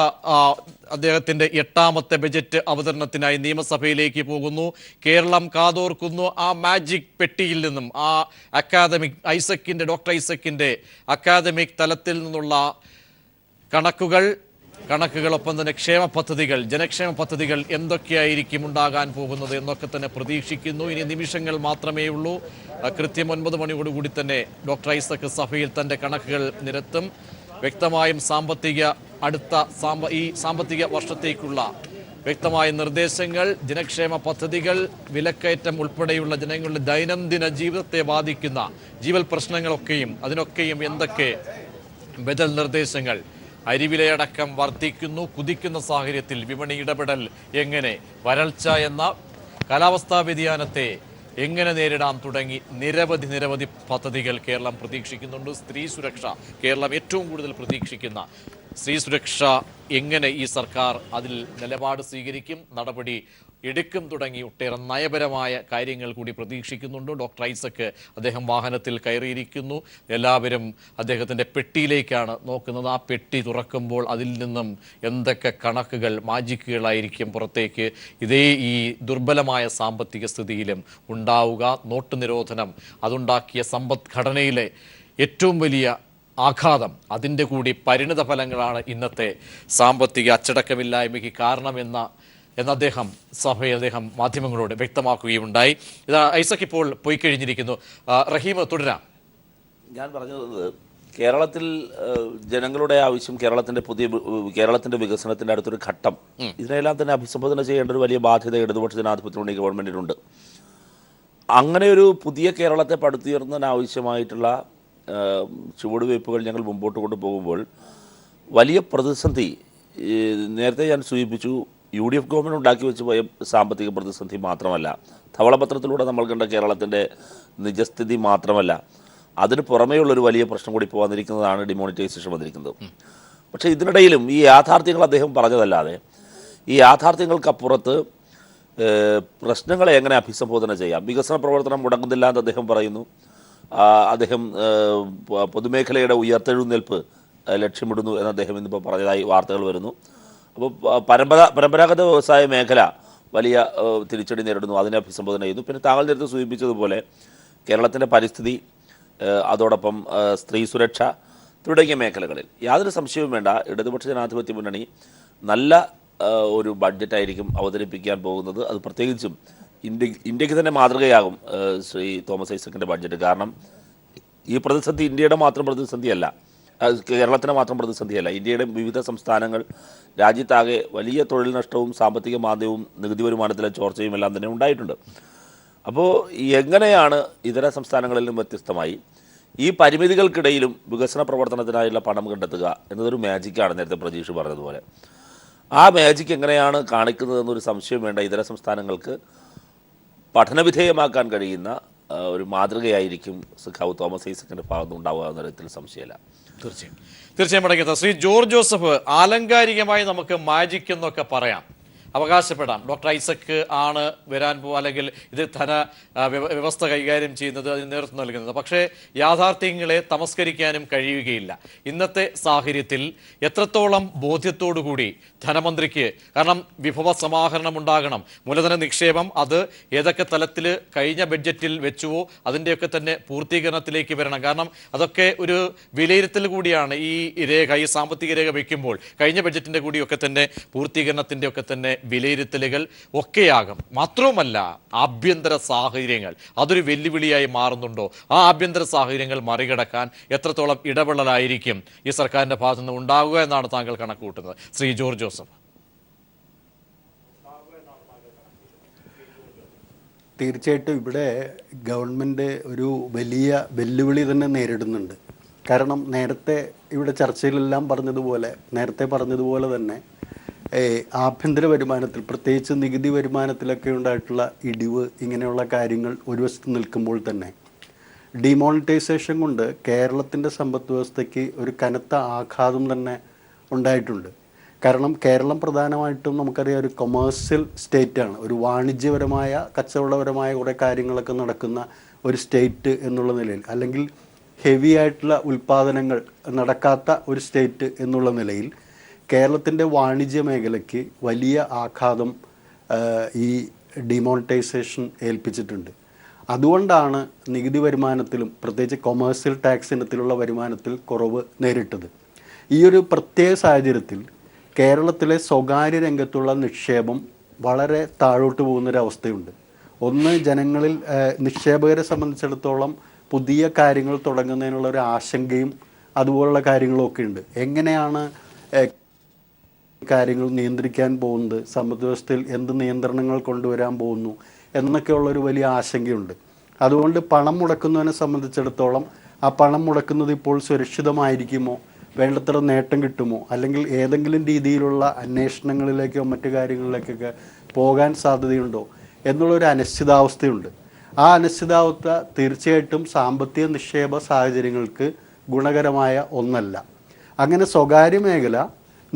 അദ്ദേഹത്തിന്റെ 8ാമത്തെ ബജറ്റ് അവതരണത്തിനായി നിയമസഭയിലേക്ക് പോകുന്നു. കേരളം കാതോർക്കുന്നു ആ മാജിക് പെട്ടിയിൽ നിന്നും, ആ ഡോക്ടർ ഐസക്കിന്റെ അക്കാദമിക് തലത്തിൽ നിന്നുള്ള കണക്കുകളൊപ്പം തന്നെ ക്ഷേമ പദ്ധതികൾ, ജനക്ഷേമ പദ്ധതികൾ എന്തൊക്കെയായിരിക്കും ഉണ്ടാകാൻ പോകുന്നത് എന്നൊക്കെ തന്നെ പ്രതീക്ഷിക്കുന്നു. ഇനി നിമിഷങ്ങൾ മാത്രമേ ഉള്ളൂ. കൃത്യം 9 മണിയോടുകൂടി തന്നെ ഡോക്ടർ ഐസക് സഭയിൽ തൻ്റെ കണക്കുകൾ നിരത്തും. വ്യക്തമായും ഈ സാമ്പത്തിക വർഷത്തേക്കുള്ള വ്യക്തമായ നിർദ്ദേശങ്ങൾ, ജനക്ഷേമ പദ്ധതികൾ, വിലക്കയറ്റം ഉൾപ്പെടെയുള്ള ജനങ്ങളുടെ ദൈനംദിന ജീവിതത്തെ ബാധിക്കുന്ന ജീവൽ പ്രശ്നങ്ങളൊക്കെയും അതിനൊക്കെയും എന്തൊക്കെ ബദൽ നിർദ്ദേശങ്ങൾ. അരിവിലയടക്കം വർദ്ധിക്കുന്നു, കുതിക്കുന്ന സാഹചര്യത്തിൽ വിപണി ഇടപെടൽ എങ്ങനെ, വരൾച്ച എന്ന കാലാവസ്ഥാ വ്യതിയാനത്തെ എങ്ങനെ നേരിടാം തുടങ്ങി നിരവധി പദ്ധതികൾ കേരളം പ്രതീക്ഷിക്കുന്നുണ്ട്. സ്ത്രീ സുരക്ഷ, കേരളം ഏറ്റവും കൂടുതൽ പ്രതീക്ഷിക്കുന്ന സ്ത്രീ സുരക്ഷ എങ്ങനെ ഈ സർക്കാർ അതിൽ നിലപാട് സ്വീകരിക്കും, നടപടി എടുക്കും തുടങ്ങി ഒട്ടേറെ നയപരമായ കാര്യങ്ങൾ കൂടി പ്രതീക്ഷിക്കുന്നുണ്ട്. ഡോക്ടർ ഐസക് അദ്ദേഹം വാഹനത്തിൽ കയറിയിരിക്കുന്നു. എല്ലാവരും അദ്ദേഹത്തിൻ്റെ പെട്ടിയിലേക്കാണ് നോക്കുന്നത്. ആ പെട്ടി തുറക്കുമ്പോൾ അതിൽ നിന്നും എന്തൊക്കെ കണക്കുകൾ, മാജിക്കുകളായിരിക്കും പുറത്തേക്ക് ഈ ദുർബലമായ സാമ്പത്തിക സ്ഥിതിയിലും ഉണ്ടാവുക. നോട്ട് നിരോധനം അതുണ്ടാക്കിയ സമ്പദ്ഘടനയിലെ ഏറ്റവും വലിയ ആഘാതം, അതിൻ്റെ കൂടി പരിണിത ഫലങ്ങളാണ് ഇന്നത്തെ സാമ്പത്തിക അച്ചടക്കമില്ലായ്മയ്ക്ക് എന്ന് അദ്ദേഹം മാധ്യമങ്ങളോട് വ്യക്തമാക്കുകയുണ്ടായി. ഇതാ ഐസക് ഇപ്പോൾ പോയി കഴിഞ്ഞിരിക്കുന്നു. റഹീം തുടരാം. ഞാൻ പറഞ്ഞത് കേരളത്തിൽ ജനങ്ങളുടെ ആവശ്യം, കേരളത്തിന്റെ വികസനത്തിന്റെ അടുത്തൊരു ഘട്ടം, ഇതിനെല്ലാം തന്നെ അഭിസംബോധന ചെയ്യേണ്ട ഒരു വലിയ ബാധ്യത ഇടതുപക്ഷ ജനാധിപത്യ മുന്നണി ഗവൺമെന്റിനുണ്ട്. അങ്ങനെ ഒരു പുതിയ കേരളത്തെ പടുത്തുയർന്നതിനാവശ്യമായിട്ടുള്ള ചുവടുവയ്പ്പുകൾ ഞങ്ങൾ മുമ്പോട്ട് കൊണ്ടുപോകുമ്പോൾ വലിയ പ്രതിസന്ധി, നേരത്തെ ഞാൻ സൂചിപ്പിച്ചു, UDF ഗവൺമെൻറ് ഉണ്ടാക്കി വെച്ച് പോയ സാമ്പത്തിക പ്രതിസന്ധി മാത്രമല്ല, ധവളപത്രത്തിലൂടെ നമ്മൾ കണ്ട കേരളത്തിൻ്റെ നിജസ്ഥിതി മാത്രമല്ല, അതിന് പുറമേയുള്ളൊരു വലിയ പ്രശ്നം കൂടി ഇപ്പോൾ വന്നിരിക്കുന്നതാണ് ഡിമോണിറ്റൈസേഷൻ വന്നിരിക്കുന്നത്. പക്ഷേ ഇതിനിടയിലും ഈ യാഥാർത്ഥ്യങ്ങൾ അദ്ദേഹം പറഞ്ഞതല്ലാതെ ഈ യാഥാർത്ഥ്യങ്ങൾക്കപ്പുറത്ത് പ്രശ്നങ്ങളെ എങ്ങനെ അഭിസംബോധന ചെയ്യാം. വികസന പ്രവർത്തനം മുടങ്ങുന്നില്ല എന്ന് അദ്ദേഹം പറയുന്നു. അദ്ദേഹം പൊതുമേഖലയുടെ ഉയർത്തെഴുന്നേൽപ്പ് ലക്ഷ്യമിടുന്നു എന്ന് അദ്ദേഹം ഇന്നിപ്പോൾ പറഞ്ഞതായി വാർത്തകൾ വരുന്നു. അപ്പോൾ പരമ്പരാഗത വ്യവസായ മേഖല വലിയ തിരിച്ചടി നേരിടുന്നു, അതിനെ അഭിസംബോധന ചെയ്യുന്നു. പിന്നെ താങ്കൾ നേരത്തെ സൂചിപ്പിച്ചതുപോലെ കേരളത്തിൻ്റെ പരിസ്ഥിതി, അതോടൊപ്പം സ്ത്രീ സുരക്ഷ തുടങ്ങിയ മേഖലകളിൽ യാതൊരു സംശയവും വേണ്ട, ഇടതുപക്ഷ ജനാധിപത്യ മുന്നണി നല്ല ഒരു ബഡ്ജറ്റായിരിക്കും അവതരിപ്പിക്കാൻ പോകുന്നത്. അത് പ്രത്യേകിച്ചും ഇന്ത്യക്ക് തന്നെ മാതൃകയാകും ശ്രീ തോമസ് ഐസക്കിൻ്റെ ബഡ്ജറ്റ്. കാരണം ഈ പ്രതിസന്ധി ഇന്ത്യയുടെ മാത്രം പ്രതിസന്ധിയല്ല, കേരളത്തിന് മാത്രം പ്രതിസന്ധിയല്ല. ഇന്ത്യയുടെ വിവിധ സംസ്ഥാനങ്ങൾ, രാജ്യത്താകെ വലിയ തൊഴിൽ നഷ്ടവും സാമ്പത്തിക മാന്ദ്യവും നികുതി വരുമാനത്തിലെ ചോർച്ചയും എല്ലാം തന്നെ ഉണ്ടായിട്ടുണ്ട്. അപ്പോൾ എങ്ങനെയാണ് ഇതര സംസ്ഥാനങ്ങളിൽ നിന്നും വ്യത്യസ്തമായി ഈ പരിമിതികൾക്കിടയിലും വികസന പ്രവർത്തനത്തിനായുള്ള പണം കണ്ടെത്തുക എന്നതൊരു മാജിക്കാണ്, നേരത്തെ പ്രജീഷ് പറഞ്ഞതുപോലെ. ആ മാജിക് എങ്ങനെയാണ് കാണിക്കുന്നതെന്നൊരു സംശയം വേണ്ട. ഇതര സംസ്ഥാനങ്ങൾക്ക് പഠനവിധേയമാക്കാൻ കഴിയുന്ന ഒരു മാതൃകയായിരിക്കും സഖാവ് തോമസ് ഐസക്കിൻ്റെ ഭാഗത്ത് ഉണ്ടാവുക എന്ന തരത്തിൽ സംശയമില്ല. തീർച്ചയായും അടങ്ങിയത് ശ്രീ ജോർജ് ജോസഫ്, ആലങ്കാരികമായി നമുക്ക് മാജിക് എന്നൊക്കെ പറയാം, അവകാശപ്പെടാം. ഡോക്ടർ ഐസക് ആണ് വരാൻ അല്ലെങ്കിൽ ഇത് വ്യവസ്ഥ കൈകാര്യം ചെയ്യുന്നത്, അതിന് നേതൃത്വം നൽകുന്നത്. പക്ഷേ യാഥാർത്ഥ്യങ്ങളെ തമസ്കരിക്കാനും കഴിയുകയില്ല ഇന്നത്തെ സാഹചര്യത്തിൽ. എത്രത്തോളം ബോധ്യത്തോടുകൂടി ധനമന്ത്രിക്ക്, കാരണം വിഭവ സമാഹരണം ഉണ്ടാകണം, മൂലധന നിക്ഷേപം അത് ഏതൊക്കെ തലത്തിൽ കഴിഞ്ഞ ബഡ്ജറ്റിൽ വെച്ചുവോ അതിൻ്റെയൊക്കെ തന്നെ പൂർത്തീകരണത്തിലേക്ക് വരണം. കാരണം അതൊക്കെ ഒരു വിലയിരുത്തൽ കൂടിയാണ്. ഈ സാമ്പത്തിക രേഖ വയ്ക്കുമ്പോൾ കഴിഞ്ഞ ബഡ്ജറ്റിൻ്റെ കൂടിയൊക്കെ തന്നെ പൂർത്തീകരണത്തിൻ്റെ ഒക്കെ തന്നെ വിലയിരുത്തലുകൾ ഒക്കെയാകും. മാത്രവുമല്ല, ആഭ്യന്തര സാഹചര്യങ്ങൾ അതൊരു വെല്ലുവിളിയായി മാറുന്നുണ്ടോ? ആ ആഭ്യന്തര സാഹചര്യങ്ങൾ മറികടക്കാൻ എത്രത്തോളം ഇടപെടലായിരിക്കും ഈ സർക്കാരിൻ്റെ ഭാഗത്തു നിന്ന് ഉണ്ടാവുക എന്നാണ് താങ്കൾ കണക്കുകൂട്ടുന്നത്, ശ്രീ ജോർജ് ജോസഫ്? തീർച്ചയായിട്ടും ഇവിടെ ഗവൺമെൻറ് ഒരു വലിയ വെല്ലുവിളി തന്നെ നേരിടുന്നുണ്ട്. കാരണം നേരത്തെ ഇവിടെ ചർച്ചയിലെല്ലാം നേരത്തെ പറഞ്ഞതുപോലെ തന്നെ ആഭ്യന്തര വരുമാനത്തിൽ, പ്രത്യേകിച്ച് നികുതി വരുമാനത്തിലൊക്കെ ഉണ്ടായിട്ടുള്ള ഇടിവ്, ഇങ്ങനെയുള്ള കാര്യങ്ങൾ ഒരു വശത്ത് നിൽക്കുമ്പോൾ തന്നെ ഡിമോണിറ്റൈസേഷൻ കൊണ്ട് കേരളത്തിൻ്റെ സമ്പദ് വ്യവസ്ഥയ്ക്ക് ഒരു കനത്ത ആഘാതം തന്നെ ഉണ്ടായിട്ടുണ്ട്. കാരണം കേരളം പ്രധാനമായിട്ടും നമുക്കറിയാം ഒരു കൊമേഴ്സ്യൽ സ്റ്റേറ്റാണ്, ഒരു വാണിജ്യപരമായ കച്ചവടപരമായ കുറേ കാര്യങ്ങളൊക്കെ നടക്കുന്ന ഒരു സ്റ്റേറ്റ് എന്നുള്ള നിലയിൽ, അല്ലെങ്കിൽ ഹെവി ആയിട്ടുള്ള ഉൽപ്പാദനങ്ങൾ നടക്കാത്ത ഒരു സ്റ്റേറ്റ് എന്നുള്ള നിലയിൽ കേരളത്തിൻ്റെ വാണിജ്യ മേഖലയ്ക്ക് വലിയ ആഘാതം ഈ ഡിമോണിറ്റൈസേഷൻ ഏൽപ്പിച്ചിട്ടുണ്ട്. അതുകൊണ്ടാണ് നികുതി വരുമാനത്തിലും പ്രത്യേകിച്ച് കൊമേഴ്സ്യൽ ടാക്സ് ഇനത്തിലുള്ള വരുമാനത്തിൽ കുറവ് നേരിട്ടത്. ഈ ഒരു പ്രത്യേക സാഹചര്യത്തിൽ കേരളത്തിലെ സ്വകാര്യ രംഗത്തുള്ള നിക്ഷേപം വളരെ താഴോട്ട് പോകുന്നൊരവസ്ഥയുണ്ട്. ഒന്ന്, ജനങ്ങളിൽ നിക്ഷേപകരെ സംബന്ധിച്ചിടത്തോളം പുതിയ കാര്യങ്ങൾ തുടങ്ങുന്നതിനുള്ള ഒരു ആശങ്കയും അതുപോലുള്ള കാര്യങ്ങളൊക്കെ ഉണ്ട്. എങ്ങനെയാണ് കാര്യങ്ങൾ നിയന്ത്രിക്കാൻ പോകുന്നത്, സമ്പദ് വ്യവസ്ഥയിൽ എന്ത് നിയന്ത്രണങ്ങൾ കൊണ്ടുവരാൻ പോകുന്നു എന്നൊക്കെയുള്ളൊരു വലിയ ആശങ്കയുണ്ട്. അതുകൊണ്ട് പണം മുടക്കുന്നതിനെ സംബന്ധിച്ചിടത്തോളം ആ പണം മുടക്കുന്നത് ഇപ്പോൾ സുരക്ഷിതമായിരിക്കുമോ, വേണ്ടത്ര നേട്ടം കിട്ടുമോ, അല്ലെങ്കിൽ ഏതെങ്കിലും രീതിയിലുള്ള അന്വേഷണങ്ങളിലേക്കോ മറ്റു കാര്യങ്ങളിലേക്കൊക്കെ പോകാൻ സാധ്യതയുണ്ടോ എന്നുള്ളൊരു അനിശ്ചിതാവസ്ഥയുണ്ട്. ആ അനിശ്ചിതാവസ്ഥ തീർച്ചയായിട്ടും സാമ്പത്തിക നിക്ഷേപ സാഹചര്യങ്ങൾക്ക് ഗുണകരമായ ഒന്നല്ല. അങ്ങനെ സ്വകാര്യ മേഖല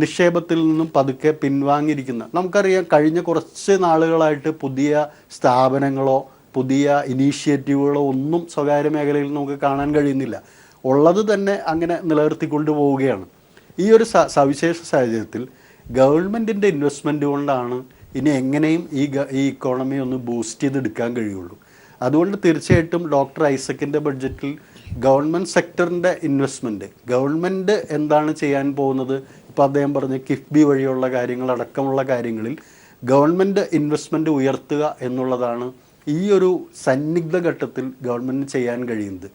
നിക്ഷേപത്തിൽ നിന്നും പതുക്കെ പിൻവാങ്ങിയിരിക്കുന്ന, നമുക്കറിയാം കഴിഞ്ഞ കുറച്ച് നാളുകളായിട്ട് പുതിയ സ്ഥാപനങ്ങളോ പുതിയ ഇനീഷ്യേറ്റീവുകളോ ഒന്നും സ്വകാര്യ മേഖലയിൽ നമുക്ക് കാണാൻ കഴിയുന്നില്ല. ഉള്ളത് തന്നെ അങ്ങനെ നിലനിർത്തിക്കൊണ്ടു പോവുകയാണ്. ഈ ഒരു സവിശേഷ സാഹചര്യത്തിൽ ഗവൺമെൻറ്റിൻ്റെ ഇൻവെസ്റ്റ്മെൻറ്റ് കൊണ്ടാണ് ഇനി എങ്ങനെയും ഈ ഇക്കോണമി ഒന്ന് ബൂസ്റ്റ് ചെയ്തെടുക്കാൻ കഴിയുള്ളൂ. അതുകൊണ്ട് തീർച്ചയായിട്ടും ഡോക്ടർ ഐസക്കിൻ്റെ ബഡ്ജറ്റിൽ ഗവൺമെൻറ് സെക്ടറിൻ്റെ ഇൻവെസ്റ്റ്മെൻറ്റ്, ഗവൺമെൻറ് എന്താണ് ചെയ്യാൻ പോകുന്നത്, ഇപ്പോൾ അദ്ദേഹം പറഞ്ഞ കിഫ്ബി വഴിയുള്ള കാര്യങ്ങളടക്കമുള്ള കാര്യങ്ങളിൽ ഗവൺമെൻറ് ഇൻവെസ്റ്റ്മെൻറ്റ് ഉയർത്തുക എന്നുള്ളതാണ് ഈ ഒരു സന്നിഗ്ധ ഘട്ടത്തിൽ ഗവൺമെൻറ് ചെയ്യാൻ കഴിയുന്നത്.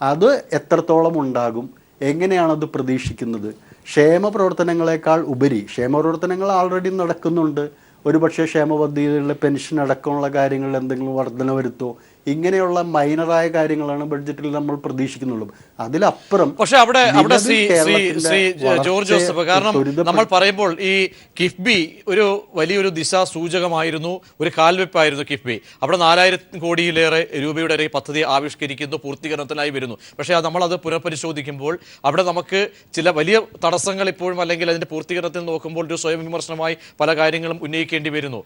അത് എത്രത്തോളം ഉണ്ടാകും, എങ്ങനെയാണത് പ്രതീക്ഷിക്കുന്നത്? ക്ഷേമ പ്രവർത്തനങ്ങളെക്കാൾ ഉപരി, ക്ഷേമ പ്രവർത്തനങ്ങൾ ആൾറെഡി നടക്കുന്നുണ്ട്, ഒരുപക്ഷെ ക്ഷേമ പദ്ധതികളിലെ പെൻഷൻ അടക്കമുള്ള കാര്യങ്ങളിൽ എന്തെങ്കിലും വർധന വരുത്തോ, ഇങ്ങനെയുള്ള മൈനറായ കാര്യങ്ങളാണ് ബഡ്ജറ്റിൽ നമ്മൾ പ്രതീക്ഷിക്കുന്നുള്ളൂ. അതിലപ്പുറം പക്ഷെ അവിടെ ശ്രീ ജോർജ് ജോസഫ്, കാരണം നമ്മൾ പറയുമ്പോൾ ഈ കിഫ്ബി ഒരു വലിയൊരു ദിശാസൂചകമായിരുന്നു, ഒരു കാൽവെപ്പായിരുന്നു കിഫ്ബി. അവിടെ 4000 കോടിയിലേറെ രൂപയുടെ ഒരു പദ്ധതി ആവിഷ്കരിക്കുന്നു, പൂർത്തീകരണത്തിനായി വരുന്നു. പക്ഷേ നമ്മളത് പുനഃപരിശോധിക്കുമ്പോൾ അവിടെ നമുക്ക് ചില വലിയ തടസ്സങ്ങൾ ഇപ്പോഴും, അല്ലെങ്കിൽ അതിൻ്റെ പൂർത്തീകരണത്തിൽ നോക്കുമ്പോൾ ഒരു സ്വയം വിമർശനമായി പല കാര്യങ്ങളും ഉന്നയിക്കേണ്ടി വരുന്നു.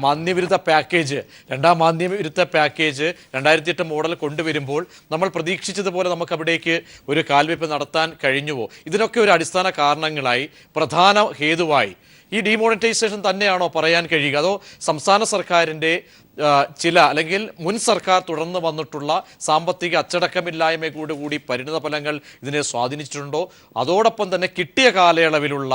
മാന്ദ്യവിരുദ്ധ പാക്കേജ്, രണ്ടാം മാന്ദ്യവിരുദ്ധ പാക്കേജ് 2008 മോഡൽ കൊണ്ടുവരുമ്പോൾ നമ്മൾ പ്രതീക്ഷിച്ചതുപോലെ നമുക്ക് അവിടേക്ക് ഒരു കാൽവെപ്പ് നടത്താൻ കഴിഞ്ഞുവോ? ഇതിനൊക്കെ ഒരു അടിസ്ഥാന കാരണങ്ങളായി, പ്രധാന ഹേതുവായി ഈ ഡിമോണിറ്റൈസേഷൻ തന്നെയാണോ പറയാൻ കഴിയുക? അതോ സംസ്ഥാന സർക്കാരിൻ്റെ ചില, അല്ലെങ്കിൽ മുൻ സർക്കാർ തുടർന്ന് വന്നിട്ടുള്ള സാമ്പത്തിക അച്ചടക്കമില്ലായ്മയോടുകൂടി പരിണിത ഫലങ്ങൾ ഇതിനെ സ്വാധീനിച്ചിട്ടുണ്ടോ? അതോടൊപ്പം തന്നെ കിട്ടിയ കാലയളവിലുള്ള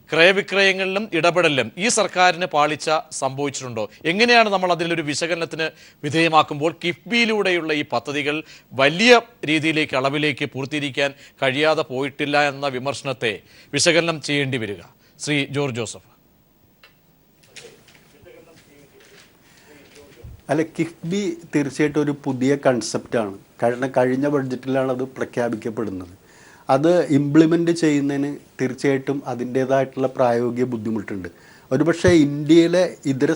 ക്രയവിക്രയങ്ങളിലും ഇടപെടലിലും ഈ സർക്കാരിന് പാളിച്ച സംഭവിച്ചിട്ടുണ്ടോ? എങ്ങനെയാണ് നമ്മൾ അതിലൊരു വിശകലനത്തിന് വിധേയമാക്കുമ്പോൾ കിഫ്ബിയിലൂടെയുള്ള ഈ പദ്ധതികൾ വലിയ രീതിയിലേക്ക്, അളവിലേക്ക് പൂർത്തീകരിക്കാൻ കഴിയാതെ പോയിട്ടില്ല എന്ന വിമർശനത്തെ വിശകലനം ചെയ്യേണ്ടി വരിക? Shri George Joseph. അല്ല, കിഫ്ബി തീർച്ചയായിട്ടും ഒരു പുതിയ കൺസെപ്റ്റാണ്. കാരണം കഴിഞ്ഞ ബഡ്ജറ്റിലാണ് അത് പ്രഖ്യാപിക്കപ്പെടുന്നത്. അത് ഇംപ്ലിമെൻ്റ് ചെയ്യുന്നതിന് തീർച്ചയായിട്ടും അതിൻ്റേതായിട്ടുള്ള പ്രായോഗിക ബുദ്ധിമുട്ടുണ്ട്. ഒരുപക്ഷെ ഇന്ത്യയിലെ ഇതര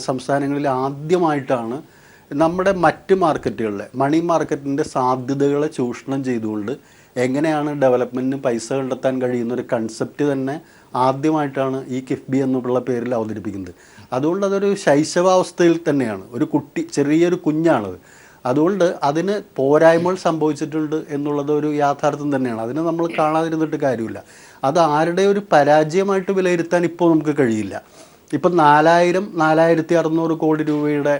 സംസ്ഥാനങ്ങളിൽ ആദ്യമായിട്ടാണ് നമ്മുടെ മറ്റ് മാർക്കറ്റുകളിലെ മണി മാർക്കറ്റിൻ്റെ സാധ്യതകളെ ചൂഷണം ചെയ്തുകൊണ്ട് എങ്ങനെയാണ് ഡെവലപ്മെൻറ്റിന് പൈസ കണ്ടെത്താൻ കഴിയുന്ന ഒരു കൺസെപ്റ്റ് തന്നെ ആദ്യമായിട്ടാണ് ഈ കിഫ്ബി എന്നുള്ള പേരിൽ അവതരിപ്പിക്കുന്നത്. അതുകൊണ്ട് അതൊരു ശൈശവാവസ്ഥയിൽ തന്നെയാണ്, ഒരു കുട്ടി, ചെറിയൊരു കുഞ്ഞാണത്. അതുകൊണ്ട് അതിന് പോരായ്മകൾ സംഭവിച്ചിട്ടുണ്ട് എന്നുള്ളത് ഒരു യാഥാർത്ഥ്യം തന്നെയാണ്. അതിനെ നമ്മൾ കാണാതിരുന്നിട്ട് കാര്യമില്ല. അത് ആരുടെ ഒരു പരാജയമായിട്ട് വിലയിരുത്താൻ ഇപ്പോൾ നമുക്ക് കഴിയില്ല. ഇപ്പം 4600 കോടി രൂപയുടെ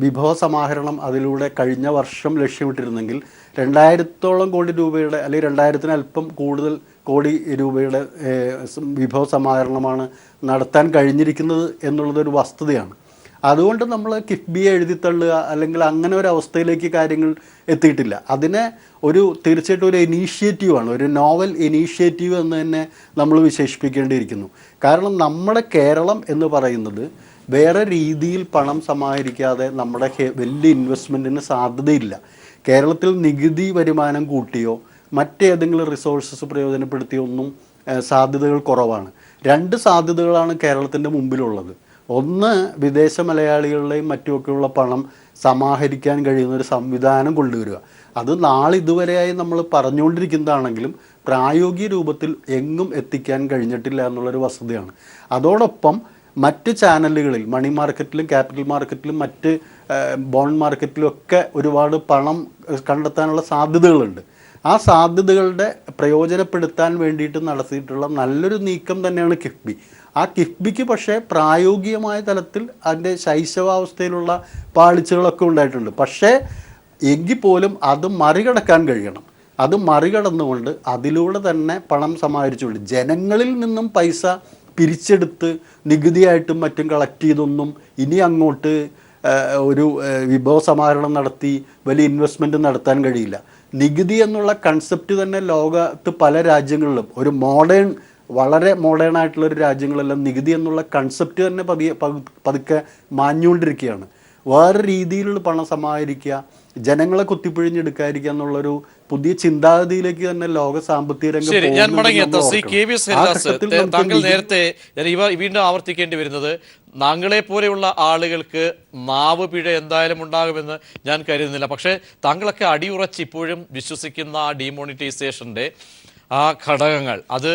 വിഭവ സമാഹരണം അതിലൂടെ കഴിഞ്ഞ വർഷം ലക്ഷ്യമിട്ടിരുന്നെങ്കിൽ 2000-ഓളം കോടി രൂപയുടെ, അല്ലെങ്കിൽ 2000-ന് അല്പം കൂടുതൽ കോടി രൂപയുടെ വിഭവ സമാഹരണമാണ് നടത്താൻ കഴിഞ്ഞിരിക്കുന്നത് എന്നുള്ളതൊരു വസ്തുതയാണ്. അതുകൊണ്ട് നമ്മൾ കിഫ്ബിയെ എഴുതിത്തള്ളുക അല്ലെങ്കിൽ അങ്ങനെ ഒരു അവസ്ഥയിലേക്ക് കാര്യങ്ങൾ എത്തിയിട്ടില്ല. അതിനെ തീർച്ചയായിട്ടും ഒരു ഇനീഷ്യേറ്റീവാണ്, ഒരു നോവൽ ഇനീഷ്യേറ്റീവ് എന്ന് തന്നെ നമ്മൾ വിശേഷിപ്പിക്കേണ്ടിയിരിക്കുന്നു. കാരണം നമ്മുടെ കേരളം എന്ന് പറയുന്നത് വേറെ രീതിയിൽ പണം സമാഹരിക്കാതെ നമ്മുടെ വലിയ ഇൻവെസ്റ്റ്മെൻറ്റിന് സാധ്യതയില്ല. കേരളത്തിൽ നികുതി വരുമാനം കൂട്ടിയോ മറ്റേതെങ്കിലും റിസോഴ്സസ് പ്രയോജനപ്പെടുത്തിയോ ഒന്നും സാധ്യതകൾ കുറവാണ്. 2 സാധ്യതകളാണ് കേരളത്തിൻ്റെ മുമ്പിലുള്ളത്. ഒന്ന്, വിദേശ മലയാളികളുടെയും മറ്റുമൊക്കെയുള്ള പണം സമാഹരിക്കാൻ കഴിയുന്ന ഒരു സംവിധാനം കൊണ്ടുവരിക. അത് നാളിതുവരെയായി നമ്മൾ പറഞ്ഞുകൊണ്ടിരിക്കുന്നതാണെങ്കിലും പ്രായോഗിക രൂപത്തിൽ എങ്ങും എത്തിക്കാൻ കഴിഞ്ഞിട്ടില്ല എന്നുള്ളൊരു വസ്തുതയാണ്. അതോടൊപ്പം മറ്റ് ചാനലുകളിൽ, മണി മാർക്കറ്റിലും ക്യാപിറ്റൽ മാർക്കറ്റിലും മറ്റ് ബോണ്ട് മാർക്കറ്റിലും ഒക്കെ ഒരുപാട് പണം കണ്ടെത്താനുള്ള സാധ്യതകളുണ്ട്. ആ സാധ്യതകളുടെ പ്രയോജനപ്പെടുത്താൻ വേണ്ടിയിട്ട് നടത്തിയിട്ടുള്ള നല്ലൊരു നീക്കം തന്നെയാണ് കിഫ്ബി. ആ കിഫ്ബിക്ക് പക്ഷേ പ്രായോഗികമായ തലത്തിൽ അതിൻ്റെ ശൈശവാവസ്ഥയിലുള്ള പാളിച്ചകളൊക്കെ ഉണ്ടായിട്ടുണ്ട്. പക്ഷേ എങ്കിൽ പോലും അത് മറികടക്കാൻ കഴിയണം. അത് മറികടന്നുകൊണ്ട് അതിലൂടെ തന്നെ പണം സമാഹരിച്ചുകൊണ്ട് ജനങ്ങളിൽ നിന്നും പൈസ പിരിച്ചെടുത്ത് നികുതിയായിട്ടും മറ്റും കളക്ട് ചെയ്തൊന്നും ഇനി അങ്ങോട്ട് ഒരു വിഭവ സമാഹരണം നടത്തി വലിയ ഇൻവെസ്റ്റ്മെൻറ്റ് നടത്താൻ കഴിയില്ല. നികുതി എന്നുള്ള കൺസെപ്റ്റ് തന്നെ ലോകത്ത് പല രാജ്യങ്ങളിലും, ഒരു വളരെ മോഡേൺ ആയിട്ടുള്ളൊരു രാജ്യങ്ങളെല്ലാം നികുതി എന്നുള്ള കൺസെപ്റ്റ് തന്നെ പതുക്കെ മാഞ്ഞുകൊണ്ടിരിക്കുകയാണ്. വേറെ രീതിയിലുള്ള പണം സമാഹരിക്കുക, ജനങ്ങളെ കുത്തിപ്പിഴിഞ്ഞെടുക്കാതിരിക്കുക എന്നുള്ളൊരു പുതിയ ചിന്താഗതിയിലേക്ക് തന്നെ ലോക സാമ്പത്തിക രംഗം. ഞാൻ മടങ്ങിയെത്താം. ശ്രീ KVS ഹരിദാസ്, താങ്കൾ നേരത്തെ വീണ്ടും ആവർത്തിക്കേണ്ടി വരുന്നത്, താങ്കളെ പോലെയുള്ള ആളുകൾക്ക് നാവ് പിഴ എന്തായാലും ഉണ്ടാകുമെന്ന് ഞാൻ കരുതുന്നില്ല. പക്ഷേ താങ്കളൊക്കെ അടിയുറച്ച് ഇപ്പോഴും വിശ്വസിക്കുന്ന ആ ഡിമോണിറ്റൈസേഷൻ്റെ ആ ഘടകങ്ങൾ അത്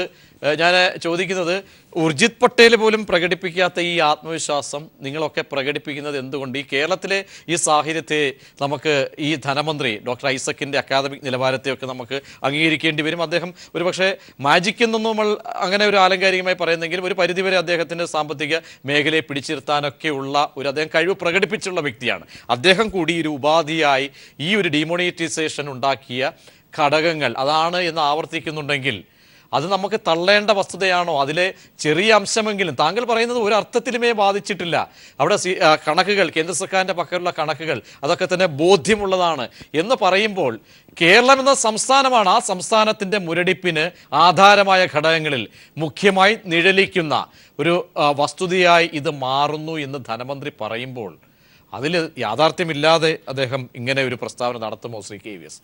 ഞാൻ ചോദിക്കുന്നത് ഉർജിത് പട്ടേൽ പോലും പ്രകടിപ്പിക്കാത്ത ഈ ആത്മവിശ്വാസം നിങ്ങളൊക്കെ പ്രകടിപ്പിക്കുന്നത് എന്തുകൊണ്ട്? ഈ കേരളത്തിലെ ഈ സാഹചര്യത്തെ നമുക്ക് ഈ ധനമന്ത്രി ഡോക്ടർ ഐസക്കിൻ്റെ അക്കാദമിക് നിലവാരത്തെയൊക്കെ നമുക്ക് അംഗീകരിക്കേണ്ടി വരും. അദ്ദേഹം ഒരുപക്ഷെ മാജിക് എന്നൊന്നും നമ്മൾ അങ്ങനെ ഒരു ആലങ്കാരികമായി പറയുന്നെങ്കിലും ഒരു പരിധിവരെ അദ്ദേഹത്തിൻ്റെ സാമ്പത്തിക മേഖലയെ പിടിച്ചിരുത്താനൊക്കെയുള്ള അദ്ദേഹം കഴിവ് പ്രകടിപ്പിച്ചുള്ള വ്യക്തിയാണ്. അദ്ദേഹം കൂടി ഒരു ഉപാധിയായി ഈ ഒരു ഡിമോണിറ്റൈസേഷൻ ഉണ്ടാക്കിയ ഘടകങ്ങൾ അതാണ് എന്ന് ആവർത്തിക്കുന്നുണ്ടെങ്കിൽ അത് നമുക്ക് തള്ളേണ്ട വസ്തുതയാണോ? അതിലെ ചെറിയ അംശമെങ്കിലും താങ്കൾ പറയുന്നത് ഒരർത്ഥത്തിലുമേ ബാധിച്ചിട്ടില്ല. അവിടെ കണക്കുകൾ കേന്ദ്ര സർക്കാരിൻ്റെ പക്കലുള്ള കണക്കുകൾ അതൊക്കെ തന്നെ ബോധ്യമുള്ളതാണ് എന്ന് പറയുമ്പോൾ കേരളം എന്ന സംസ്ഥാനമാണ് ആ സംസ്ഥാനത്തിൻ്റെ മുരടിപ്പിന് ആധാരമായ ഘടകങ്ങളിൽ മുഖ്യമായി നിഴലിക്കുന്ന ഒരു വസ്തുതയായി ഇത് മാറുന്നു എന്ന് ധനമന്ത്രി പറയുമ്പോൾ അതിൽ യാഥാർത്ഥ്യമില്ലാതെ അദ്ദേഹം ഇങ്ങനെ ഒരു പ്രസ്താവന നടത്തുമോ ശ്രീ KVS?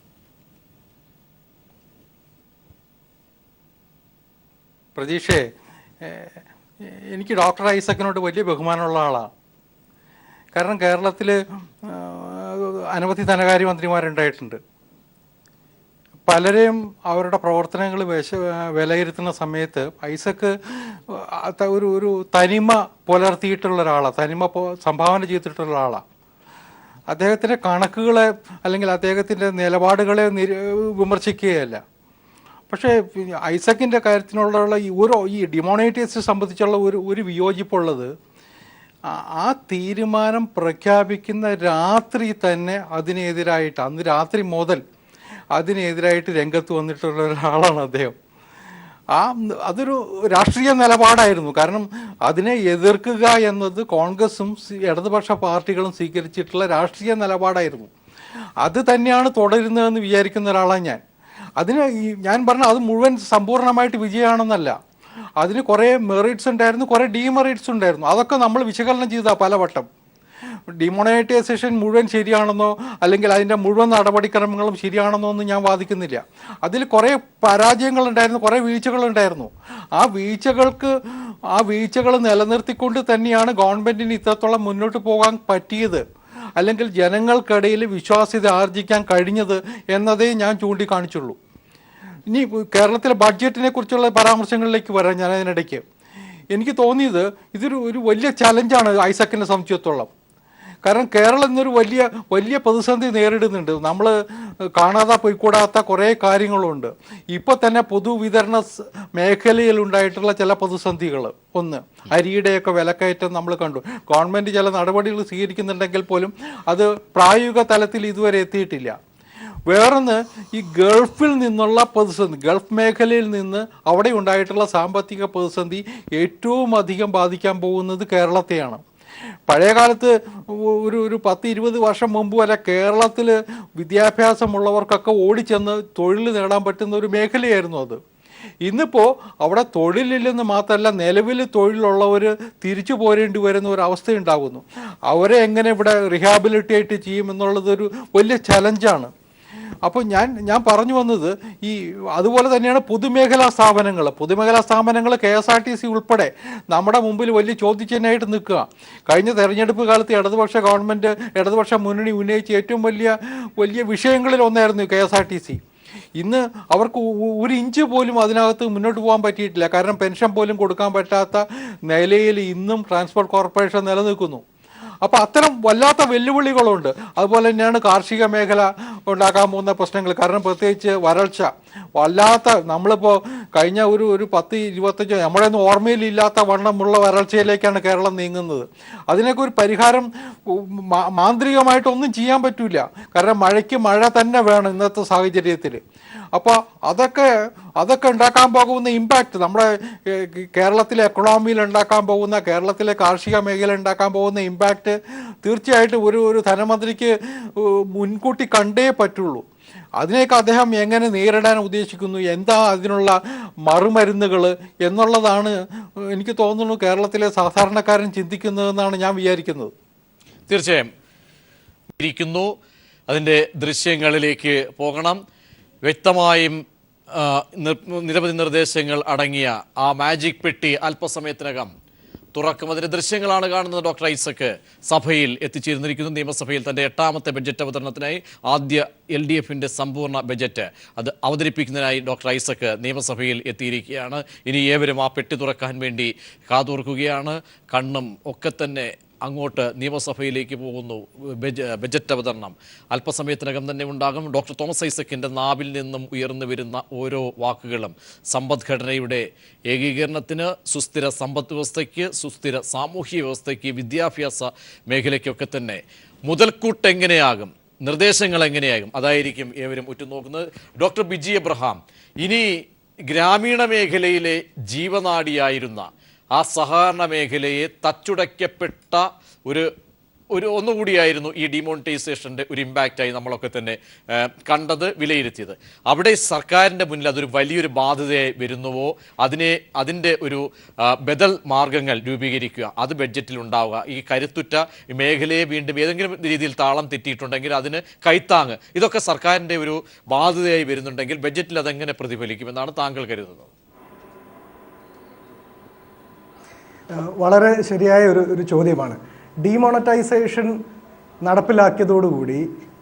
പ്രതീക്ഷേ, എനിക്ക് ഡോക്ടർ ഐസക്കിനോട് വലിയ ബഹുമാനമുള്ള ആളാണ്. കാരണം കേരളത്തിൽ അനവധി ധനകാര്യമന്ത്രിമാരുണ്ടായിട്ടുണ്ട്. പലരെയും അവരുടെ പ്രവർത്തനങ്ങൾ വിലയിരുത്തുന്ന സമയത്ത് ഐസക്ക് ഒരു തനിമ പുലർത്തിയിട്ടുള്ള ഒരാളാണ്, തനിമ സംഭാവന ചെയ്തിട്ടുള്ള ഒരാളാണ്. അദ്ദേഹത്തിൻ്റെ കണക്കുകളെ അല്ലെങ്കിൽ അദ്ദേഹത്തിൻ്റെ നിലപാടുകളെ വിമർശിക്കുകയല്ല. പക്ഷേ ഐസക്കിൻ്റെ കാര്യത്തിനുള്ള ഈ ഡിമോണിറ്റൈസേഷൻ സംബന്ധിച്ചുള്ള ഒരു വിയോജിപ്പുള്ളത് ആ തീരുമാനം പ്രഖ്യാപിക്കുന്ന രാത്രി തന്നെ അതിനെതിരായിട്ട്, അന്ന് രാത്രി മുതൽ അതിനെതിരായിട്ട് രംഗത്ത് വന്നിട്ടുള്ള ഒരാളാണ് അദ്ദേഹം. അതൊരു രാഷ്ട്രീയ നിലപാടായിരുന്നു. കാരണം അതിനെ എതിർക്കുക എന്നത് കോൺഗ്രസും ഇടതുപക്ഷ പാർട്ടികളും സ്വീകരിച്ചിട്ടുള്ള രാഷ്ട്രീയ നിലപാടായിരുന്നു. അത് തന്നെയാണ് തുടരുന്നതെന്ന് വിചാരിക്കുന്ന ഒരാളാണ് ഞാൻ. അതിന് ഞാൻ പറഞ്ഞ അത് മുഴുവൻ സമ്പൂർണ്ണമായിട്ട് വിജയമാണെന്നല്ല. അതിന് കുറേ മെറിറ്റ്സ് ഉണ്ടായിരുന്നു, കുറേ ഡീമെറിറ്റ്സ് ഉണ്ടായിരുന്നു. അതൊക്കെ നമ്മൾ വിശകലനം ചെയ്താൽ പലവട്ടം. ഡിമോണിറ്റൈസേഷൻ മുഴുവൻ ശരിയാണെന്നോ അല്ലെങ്കിൽ അതിൻ്റെ മുഴുവൻ നടപടിക്രമങ്ങളും ശരിയാണെന്നോ ഒന്നും ഞാൻ വാദിക്കുന്നില്ല. അതിൽ കുറേ പരാജയങ്ങളുണ്ടായിരുന്നു, കുറേ വീഴ്ചകളുണ്ടായിരുന്നു. ആ വീഴ്ചകൾ നിലനിർത്തിക്കൊണ്ട് തന്നെയാണ് ഗവൺമെൻറ്റിന് ഇത്രത്തോളം മുന്നോട്ട് പോകാൻ പറ്റിയത്, അല്ലെങ്കിൽ ജനങ്ങൾക്കിടയിൽ വിശ്വാസ്യത ആർജിക്കാൻ കഴിഞ്ഞത് എന്നതേ ഞാൻ ചൂണ്ടിക്കാണിച്ചുള്ളൂ. ഇനി കേരളത്തിലെ ബഡ്ജറ്റിനെ കുറിച്ചുള്ള പരാമർശങ്ങളിലേക്ക് വരാം. ഞാൻ അതിനിടയ്ക്ക് എനിക്ക് തോന്നിയത് ഇതൊരു വലിയ ചലഞ്ചാണ് ഐസക്കിനെ സംബന്ധിച്ചിടത്തോളം. കാരണം കേരളം ഇന്നൊരു വലിയ പ്രതിസന്ധി നേരിടുന്നുണ്ട്. നമ്മൾ കാണാതെ പോയിക്കൂടാത്ത കുറേ കാര്യങ്ങളുണ്ട്. ഇപ്പോൾ തന്നെ പൊതുവിതരണ മേഖലയിൽ ഉണ്ടായിട്ടുള്ള ചില പ്രതിസന്ധികൾ, ഒന്ന് അരിയുടെയൊക്കെ വിലക്കയറ്റം നമ്മൾ കണ്ടു. ഗവൺമെൻറ് ചില നടപടികൾ സ്വീകരിക്കുന്നുണ്ടെങ്കിൽ പോലും അത് പ്രായോഗിക തലത്തിൽ ഇതുവരെ എത്തിയിട്ടില്ല. വേറൊന്ന് ഈ ഗൾഫിൽ നിന്നുള്ള പ്രതിസന്ധി, ഗൾഫ് മേഖലയിൽ നിന്ന് അവിടെ ഉണ്ടായിട്ടുള്ള സാമ്പത്തിക പ്രതിസന്ധി ഏറ്റവും അധികം ബാധിക്കാൻ പോകുന്നത് കേരളത്തെയാണ്. പഴയകാലത്ത് ഒരു 10-20 വർഷം മുമ്പ് വരെ കേരളത്തിൽ വിദ്യാഭ്യാസമുള്ളവർക്കൊക്കെ ഓടിച്ചെന്ന് തൊഴിൽ നേടാൻ പറ്റുന്ന ഒരു മേഖലയായിരുന്നു അത്. ഇന്നിപ്പോൾ അവിടെ തൊഴിലില്ലെന്ന് മാത്രമല്ല, നിലവിൽ തൊഴിലുള്ളവർ തിരിച്ചു പോരേണ്ടി വരുന്ന ഒരു അവസ്ഥയുണ്ടാകുന്നു. അവരെ എങ്ങനെ ഇവിടെ റിഹാബിലിറ്റേറ്റ് ചെയ്യും എന്നുള്ളതൊരു വലിയ ചലഞ്ചാണ്. അപ്പോൾ ഞാൻ പറഞ്ഞു വന്നത് അതുപോലെ തന്നെയാണ് പൊതുമേഖലാ സ്ഥാപനങ്ങൾ KSRTC ഉൾപ്പെടെ നമ്മുടെ മുമ്പിൽ വലിയ ചോദ്യചിഹ്നമായിട്ട് നിൽക്കുക. കഴിഞ്ഞ തെരഞ്ഞെടുപ്പ് കാലത്ത് ഇടതുപക്ഷ മുന്നണി ഉന്നയിച്ച ഏറ്റവും വലിയ വിഷയങ്ങളിൽ ഒന്നായിരുന്നു KSRTC. ഇന്ന് അവർക്ക് ഒരു ഇഞ്ച് പോലും അതിനകത്ത് മുന്നോട്ട് പോകാൻ പറ്റിയിട്ടില്ല. കാരണം പെൻഷൻ പോലും കൊടുക്കാൻ പറ്റാത്ത നിലയിൽ ഇന്നും ട്രാൻസ്പോർട്ട് കോർപ്പറേഷൻ നിലനിൽക്കുന്നു. അപ്പോൾ അത്തരം വല്ലാത്ത വെല്ലുവിളികളുണ്ട്. അതുപോലെ തന്നെയാണ് കാർഷിക മേഖല ഉണ്ടാക്കാൻ പോകുന്ന പ്രശ്നങ്ങൾ. കാരണം പ്രത്യേകിച്ച് വരൾച്ച വല്ലാത്ത, നമ്മളിപ്പോൾ കഴിഞ്ഞ ഒരു 10-25 നമ്മുടെ ഒന്നും ഓർമ്മയിലില്ലാത്ത വണ്ണമുള്ള വരൾച്ചയിലേക്കാണ് കേരളം നീങ്ങുന്നത്. അതിനൊക്കെ ഒരു പരിഹാരം മാന്ത്രികമായിട്ടൊന്നും ചെയ്യാൻ പറ്റില്ല. കാരണം മഴയ്ക്ക് മഴ തന്നെ വേണം ഇന്നത്തെ സാഹചര്യത്തിൽ. അപ്പോൾ അതൊക്കെ ഉണ്ടാക്കാൻ പോകുന്ന ഇമ്പാക്റ്റ്, നമ്മുടെ കേരളത്തിലെ എക്കണോമിയിൽ ഉണ്ടാക്കാൻ പോകുന്ന, കേരളത്തിലെ കാർഷിക മേഖല ഉണ്ടാക്കാൻ പോകുന്ന ഇമ്പാക്റ്റ് തീർച്ചയായിട്ടും ഒരു ധനമന്ത്രിക്ക് മുൻകൂട്ടി കണ്ടേ പറ്റുള്ളൂ. അതിനെയൊക്കെ അദ്ദേഹം എങ്ങനെ നേരിടാൻ ഉദ്ദേശിക്കുന്നു, എന്താ അതിനുള്ള മറുമരുന്നുകൾ എന്നുള്ളതാണ് എനിക്ക് തോന്നുന്നു കേരളത്തിലെ സാധാരണക്കാരൻ ചിന്തിക്കുന്നതെന്നാണ് ഞാൻ വിചാരിക്കുന്നത്. തീർച്ചയായും ഇരിക്കുന്നു. അതിൻ്റെ ദൃശ്യങ്ങളിലേക്ക് പോകണം. വ്യക്തമായും നിരവധി നിർദ്ദേശങ്ങൾ അടങ്ങിയ ആ മാജിക് പെട്ടി അല്പസമയത്തിനകം തുറക്കും. അതിന്റെ ദൃശ്യങ്ങളാണ് കാണുന്നത്. ഡോക്ടർ ഐസക് സഭയിൽ എത്തിച്ചേർന്നിരിക്കുന്നു. നിയമസഭയിൽ തന്റെ 8ാമത്തെ ബഡ്ജറ്റ് അവതരണത്തിനായി ആദ്യ LDFന്റെ സമ്പൂർണ്ണ ബഡ്ജറ്റ് അത് അവതരിപ്പിക്കുന്നതിനായി ഡോക്ടർ ഐസക് നിയമസഭയിൽ എത്തിയിരിക്കുകയാണ്. ഇനി ഏവരും ആ പെട്ടി തുറക്കാൻ വേണ്ടി കാതോർക്കുകയാണ്. കണ്ണും ഒക്കെ തന്നെ അങ്ങോട്ട് നിയമസഭയിലേക്ക് പോകുന്നു. ബജറ്റ് അവതരണം അല്പസമയത്തിനകം തന്നെ ഉണ്ടാകും. ഡോക്ടർ തോമസ് ഐസക്കിൻ്റെ നാവിൽ നിന്നും ഉയർന്നു വരുന്ന ഓരോ വാക്കുകളും സമ്പദ്ഘടനയുടെ ഏകീകരണത്തിന്, സുസ്ഥിര സമ്പദ് വ്യവസ്ഥയ്ക്ക്, സുസ്ഥിര സാമൂഹ്യ വ്യവസ്ഥയ്ക്ക്, വിദ്യാഭ്യാസ മേഖലയ്ക്കൊക്കെ തന്നെ മുതൽക്കൂട്ട് എങ്ങനെയാകും, നിർദ്ദേശങ്ങൾ എങ്ങനെയാകും, അതായിരിക്കും ഏവരും ഉറ്റുനോക്കുന്നത്. ഡോക്ടർ ബിജി എബ്രഹാം, ഇനി ഗ്രാമീണ മേഖലയിലെ ജീവനാഡിയായിരുന്ന ആ സഹകരണ മേഖലയെ തച്ചുടയ്ക്കപ്പെട്ട ഒന്നുകൂടിയായിരുന്നു ഈ ഡിമോണിറ്റൈസേഷൻ്റെ ഒരു ഇമ്പാക്റ്റായി നമ്മളൊക്കെ തന്നെ കണ്ടത്, വിലയിരുത്തിയത്. അവിടെ സർക്കാരിൻ്റെ മുന്നിൽ അതൊരു വലിയൊരു ബാധ്യതയായി വരുന്നുവോ, അതിൻ്റെ ഒരു ബദൽ മാർഗങ്ങൾ രൂപീകരിക്കുക, അത് ബഡ്ജറ്റിൽ ഉണ്ടാവുക, ഈ കരുത്തുറ്റ മേഖലയെ വീണ്ടും ഏതെങ്കിലും രീതിയിൽ താളം തെറ്റിയിട്ടുണ്ടെങ്കിൽ അതിന് കൈത്താങ്ങ്, ഇതൊക്കെ സർക്കാരിൻ്റെ ഒരു ബാധ്യതയായി വരുന്നുണ്ടെങ്കിൽ ബഡ്ജറ്റിൽ അതെങ്ങനെ പ്രതിഫലിക്കുമെന്നാണ് താങ്കൾ കരുതുന്നത്? വളരെ ശരിയായ ഒരു ചോദ്യമാണ്. ഡിമോണറ്റൈസേഷൻ നടപ്പിലാക്കിയതോടുകൂടി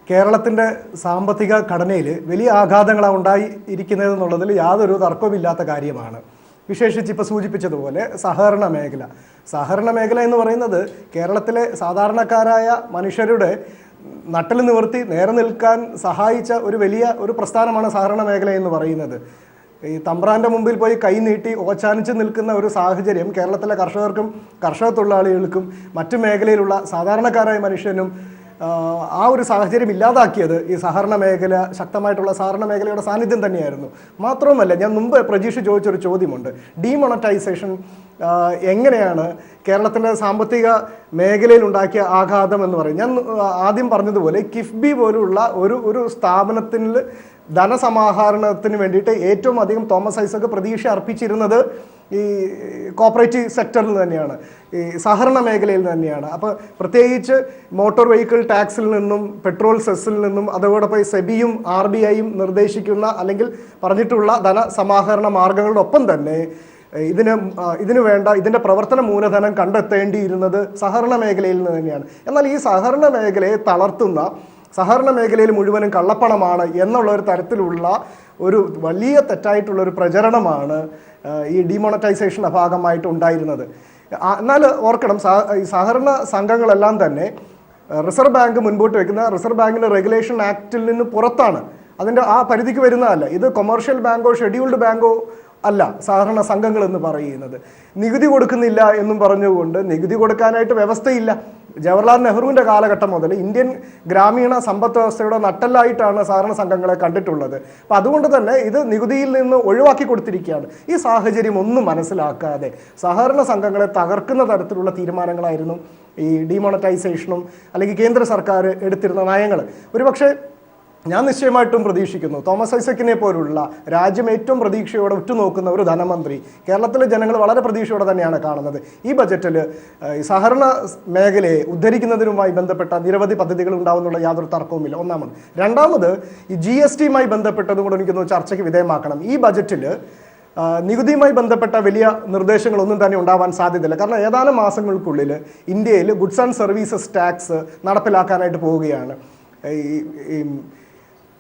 കേരളത്തിൻ്റെ സാമ്പത്തിക ഘടനയിൽ വലിയ ആഘാതങ്ങളാണ് ഉണ്ടായിരിക്കുന്നതെന്നുള്ളതിൽ യാതൊരു തർക്കവുമില്ലാത്ത കാര്യമാണ്. വിശേഷിച്ച് ഇപ്പോൾ സൂചിപ്പിച്ചതുപോലെ സഹകരണ മേഖല എന്ന് പറയുന്നത് കേരളത്തിലെ സാധാരണക്കാരായ മനുഷ്യരുടെ നട്ടൽ നിവർത്തി നേരെ നിൽക്കാൻ സഹായിച്ച ഒരു പ്രസ്ഥാനമാണ് സഹകരണ മേഖല എന്ന് പറയുന്നത്. ഈ തമ്പ്രാൻ്റെ മുമ്പിൽ പോയി കൈ നീട്ടി ഓച്ചാനിച്ച് നിൽക്കുന്ന ഒരു സാഹചര്യം കേരളത്തിലെ കർഷകർക്കും കർഷക തൊഴിലാളികൾക്കും മറ്റു മേഖലയിലുള്ള സാധാരണക്കാരായ മനുഷ്യനും ആ ഒരു സാഹചര്യം ഇല്ലാതാക്കിയത് ഈ ശക്തമായിട്ടുള്ള സഹകരണ മേഖലയുടെ സാന്നിധ്യം തന്നെയായിരുന്നു. മാത്രവുമല്ല, ഞാൻ മുമ്പ് പ്രജീഷ് ചോദിച്ചൊരു ചോദ്യമുണ്ട്, ഡിമോണറ്റൈസേഷൻ എങ്ങനെയാണ് കേരളത്തിൻ്റെ സാമ്പത്തിക മേഖലയിൽ ഉണ്ടാക്കിയ ആഘാതം എന്ന് പറയും. ഞാൻ ആദ്യം പറഞ്ഞതുപോലെ കിഫ്ബി പോലുള്ള ഒരു സ്ഥാപനത്തിൽ ധനസമാഹരണത്തിന് വേണ്ടിയിട്ട് ഏറ്റവും അധികം തോമസ് ഐസക് പ്രതീക്ഷ അർപ്പിച്ചിരുന്നത് ഈ കോപ്പറേറ്റീവ് സെക്ടറിൽ തന്നെയാണ്, ഈ സഹകരണ മേഖലയിൽ തന്നെയാണ്. അപ്പോൾ പ്രത്യേകിച്ച് മോട്ടോർ വെഹിക്കിൾ ടാക്സിൽ നിന്നും പെട്രോൾ സെസ്സിൽ നിന്നും അതോടൊപ്പം സെബിയും RBIയും നിർദ്ദേശിക്കുന്ന അല്ലെങ്കിൽ പറഞ്ഞിട്ടുള്ള ധനസമാഹരണ മാർഗങ്ങളോടൊപ്പം തന്നെ ഇതിൻ്റെ പ്രവർത്തന മൂലധനം കണ്ടെത്തേണ്ടിയിരുന്നത് സഹകരണ മേഖലയിൽ നിന്ന് തന്നെയാണ്. എന്നാൽ ഈ സഹകരണ മേഖലയെ തളർത്തുന്ന, സഹകരണ മേഖലയിൽ മുഴുവനും കള്ളപ്പണമാണ് എന്നുള്ള ഒരു തരത്തിലുള്ള ഒരു വലിയ തെറ്റായിട്ടുള്ളൊരു പ്രചരണമാണ് ഈ ഡിമോണറ്റൈസേഷൻ്റെ ഭാഗമായിട്ട് ഉണ്ടായിരുന്നത്. എന്നാൽ ഓർക്കണം, ഈ സഹകരണ സംഘങ്ങളെല്ലാം തന്നെ റിസർവ് ബാങ്ക് മുൻപോട്ട് വയ്ക്കുന്ന റിസർവ് ബാങ്കിൻ്റെ റെഗുലേഷൻ ആക്റ്റിൽ നിന്ന് പുറത്താണ്, അതിൻ്റെ ആ പരിധിക്ക് വരുന്നതല്ല. ഇത് കൊമേഴ്ഷ്യൽ ബാങ്കോ ഷെഡ്യൂൾഡ് ബാങ്കോ അല്ല സഹകരണ സംഘങ്ങൾ എന്ന് പറയുന്നത്. നികുതി കൊടുക്കുന്നില്ല എന്നും പറഞ്ഞുകൊണ്ട് നികുതി കൊടുക്കാനായിട്ട് വ്യവസ്ഥയില്ല. ജവഹർലാൽ നെഹ്റുവിൻ്റെ കാലഘട്ടം മുതൽ ഇന്ത്യൻ ഗ്രാമീണ സമ്പദ് വ്യവസ്ഥയുടെ നട്ടെല്ലായിട്ടാണ് സഹകരണ സംഘങ്ങളെ കണ്ടിട്ടുള്ളത്. അപ്പം അതുകൊണ്ട് തന്നെ ഇത് നികുതിയിൽ നിന്ന് ഒഴിവാക്കി കൊടുത്തിരിക്കുകയാണ്. ഈ സാഹചര്യം ഒന്നും മനസ്സിലാക്കാതെ സഹകരണ സംഘങ്ങളെ തകർക്കുന്ന തരത്തിലുള്ള തീരുമാനങ്ങളായിരുന്നു ഈ ഡിമോണറ്റൈസേഷനും അല്ലെങ്കിൽ കേന്ദ്ര സർക്കാർ എടുത്തിരുന്ന നയങ്ങൾ. ഒരുപക്ഷെ ഞാൻ നിശ്ചയമായിട്ടും പ്രതീക്ഷിക്കുന്നു തോമസ് ഐസക്കിനെ പോലുള്ള രാജ്യം ഏറ്റവും പ്രതീക്ഷയോടെ ഉറ്റുനോക്കുന്ന ഒരു ധനമന്ത്രി കേരളത്തിലെ ജനങ്ങൾ വളരെ പ്രതീക്ഷയോടെ തന്നെയാണ് കാണുന്നത്. ഈ ബജറ്റിൽ സഹകരണ മേഖലയെ ഉദ്ധരിക്കുന്നതിനുമായി ബന്ധപ്പെട്ട നിരവധി പദ്ധതികൾ ഉണ്ടാവുന്നുള്ള യാതൊരു തർക്കവുമില്ല, ഒന്നാമത്. രണ്ടാമത് ഈ GSTയുമായി ബന്ധപ്പെട്ടതും കൂടെ എനിക്കൊന്ന് ചർച്ചയ്ക്ക് വിധേയമാക്കണം. ഈ ബജറ്റിൽ നികുതിയുമായി ബന്ധപ്പെട്ട വലിയ നിർദ്ദേശങ്ങളൊന്നും തന്നെ ഉണ്ടാവാൻ സാധ്യതയില്ല. കാരണം ഏതാനും മാസങ്ങൾക്കുള്ളിൽ ഇന്ത്യയിൽ ഗുഡ്സ് ആൻഡ് സർവീസസ് ടാക്സ് നടപ്പിലാക്കാനായിട്ട് പോവുകയാണ്.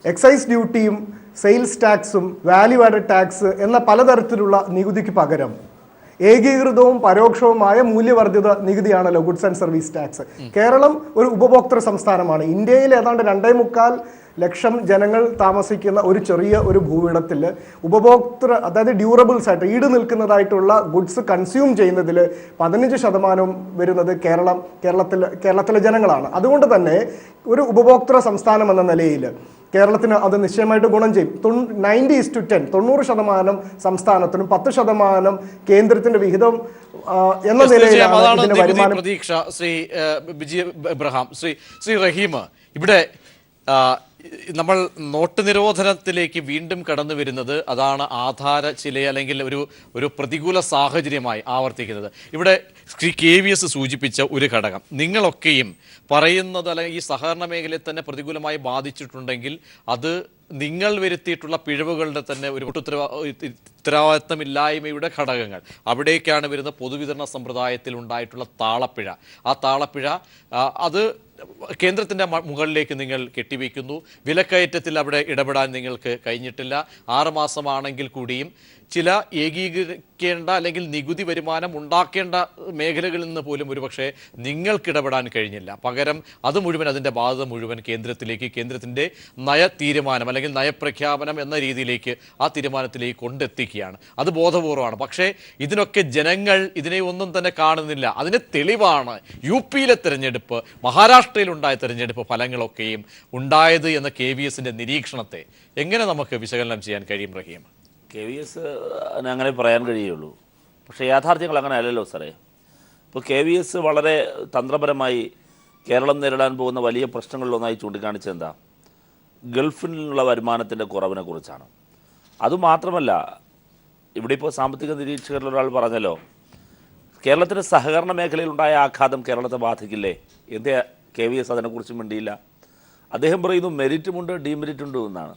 എക്സൈസ് ഡ്യൂട്ടിയും സെയിൽസ് ടാക്സും വാല്യൂ ആഡഡ് ടാക്സ് എന്ന പലതരത്തിലുള്ള നികുതിക്ക് പകരം ഏകീകൃതവും പരോക്ഷവുമായ മൂല്യവർദ്ധിത നികുതിയാണല്ലോ goods and service tax. Keralam ഒരു ഉപഭോക്തൃ സംസ്ഥാനമാണ്. ഇന്ത്യയിൽ ഏതാണ്ട് 2.25 ലക്ഷം ജനങ്ങൾ താമസിക്കുന്ന ഒരു ചെറിയ ഒരു ഭൂവിടത്തിൽ അതായത് ഡ്യൂറബിൾസ് ആയിട്ട് ഈട് നിൽക്കുന്നതായിട്ടുള്ള ഗുഡ്സ് കൺസ്യൂം ചെയ്യുന്നതിൽ 15% വരുന്നത് കേരളത്തിലെ ജനങ്ങളാണ്. അതുകൊണ്ട് തന്നെ ഒരു ഉപഭോക്തൃ സംസ്ഥാനം എന്ന നിലയിൽ കേരളത്തിന് അത് നിശ്ചയമായിട്ട് ഗുണം ചെയ്യും. 90:10 90% സംസ്ഥാനത്തിനും 10% കേന്ദ്രത്തിന്റെ വിഹിതം എന്ന നിലയിലാണ് വരുമാനം. പ്രതീക്ഷ ശ്രീ ബിജി എബ്രഹാം, ശ്രീ റഹീം, ഇവിടെ നമ്മൾ നോട്ട് നിരോധനത്തിലേക്ക് വീണ്ടും കടന്നു വരുന്നത് അതാണ് ആധാര ചില അല്ലെങ്കിൽ ഒരു പ്രതികൂല സാഹചര്യമായി ആവർത്തിക്കുന്നത്. ഇവിടെ ശ്രീ KVS സൂചിപ്പിച്ച ഒരു ഘടകം നിങ്ങളൊക്കെയും പറയുന്നത് അല്ലെങ്കിൽ ഈ സഹകരണ മേഖലയെ തന്നെ പ്രതികൂലമായി ബാധിച്ചിട്ടുണ്ടെങ്കിൽ അത് നിങ്ങൾ വരുത്തിയിട്ടുള്ള പിഴവുകളുടെ തന്നെ ഒരു ഉത്തരവാദിത്തമില്ലായ്മയുടെ ഘടകങ്ങൾ അവിടേക്കാണ് വരുന്ന പൊതുവിതരണ സമ്പ്രദായത്തിൽ ഉണ്ടായിട്ടുള്ള താളപ്പിഴ. ആ താളപ്പിഴ അത് കേന്ദ്രത്തിൻ്റെ മുകളിലേക്ക് നിങ്ങൾ കെട്ടിവെക്കുന്നു. വിലക്കയറ്റത്തിൽ അവിടെ ഇടപെടാൻ നിങ്ങൾക്ക് കഴിഞ്ഞിട്ടില്ല. 6 മാസമാണെങ്കിൽ കൂടിയും ചില ഏകീകരിക്കേണ്ട അല്ലെങ്കിൽ നികുതി വരുമാനം ഉണ്ടാക്കേണ്ട മേഖലകളിൽ നിന്ന് പോലും ഒരുപക്ഷെ നിങ്ങൾക്കിടപെടാൻ കഴിഞ്ഞില്ല. പകരം അത് മുഴുവൻ, അതിൻ്റെ ബാധ്യത മുഴുവൻ കേന്ദ്രത്തിലേക്ക്, കേന്ദ്രത്തിൻ്റെ നയ തീരുമാനം അല്ലെങ്കിൽ നയപ്രഖ്യാപനം എന്ന രീതിയിലേക്ക് ആ തീരുമാനത്തിലേക്ക് കൊണ്ടെത്തിക്കുകയാണ്. അത് ബോധപൂർവമാണ്. പക്ഷേ ഇതിനൊക്കെ ജനങ്ങൾ ഇതിനെ ഒന്നും തന്നെ കാണുന്നില്ല. അതിന് തെളിവാണ് UP-യിലെ തെരഞ്ഞെടുപ്പ്, മഹാരാഷ്ട്രയിലുണ്ടായ തെരഞ്ഞെടുപ്പ് ഫലങ്ങളൊക്കെയും ഉണ്ടായത് എന്ന KVSന്റെ നിരീക്ഷണത്തെ എങ്ങനെ നമുക്ക് വിശകലനം ചെയ്യാൻ കഴിയും റഹീം? KVS അങ്ങനെ പറയാൻ കഴിയുള്ളൂ. പക്ഷേ യാഥാർത്ഥ്യങ്ങൾ അങ്ങനെ അല്ലല്ലോ സാറേ. ഇപ്പോൾ KVS വളരെ തന്ത്രപരമായി കേരളം നേരിടാൻ പോകുന്ന വലിയ പ്രശ്നങ്ങളിലൊന്നായി ചൂണ്ടിക്കാണിച്ചത് എന്താ? ഗൾഫിൽ നിന്നുള്ള വരുമാനത്തിൻ്റെ കുറവിനെ കുറിച്ചാണ്. അതുമാത്രമല്ല, ഇവിടെ ഇപ്പോൾ സാമ്പത്തിക നിരീക്ഷകരിൽ ഒരാൾ പറഞ്ഞല്ലോ, കേരളത്തിൻ്റെ സഹകരണ മേഖലയിലുണ്ടായ ആഘാതം കേരളത്തെ ബാധിക്കില്ലേ? എന്തേ KVS അതിനെക്കുറിച്ച് മിണ്ടിയില്ല? അദ്ദേഹം പറയുന്നു മെരിറ്റുമുണ്ട്, ഡീമെരിറ്റുണ്ട് എന്നാണ്.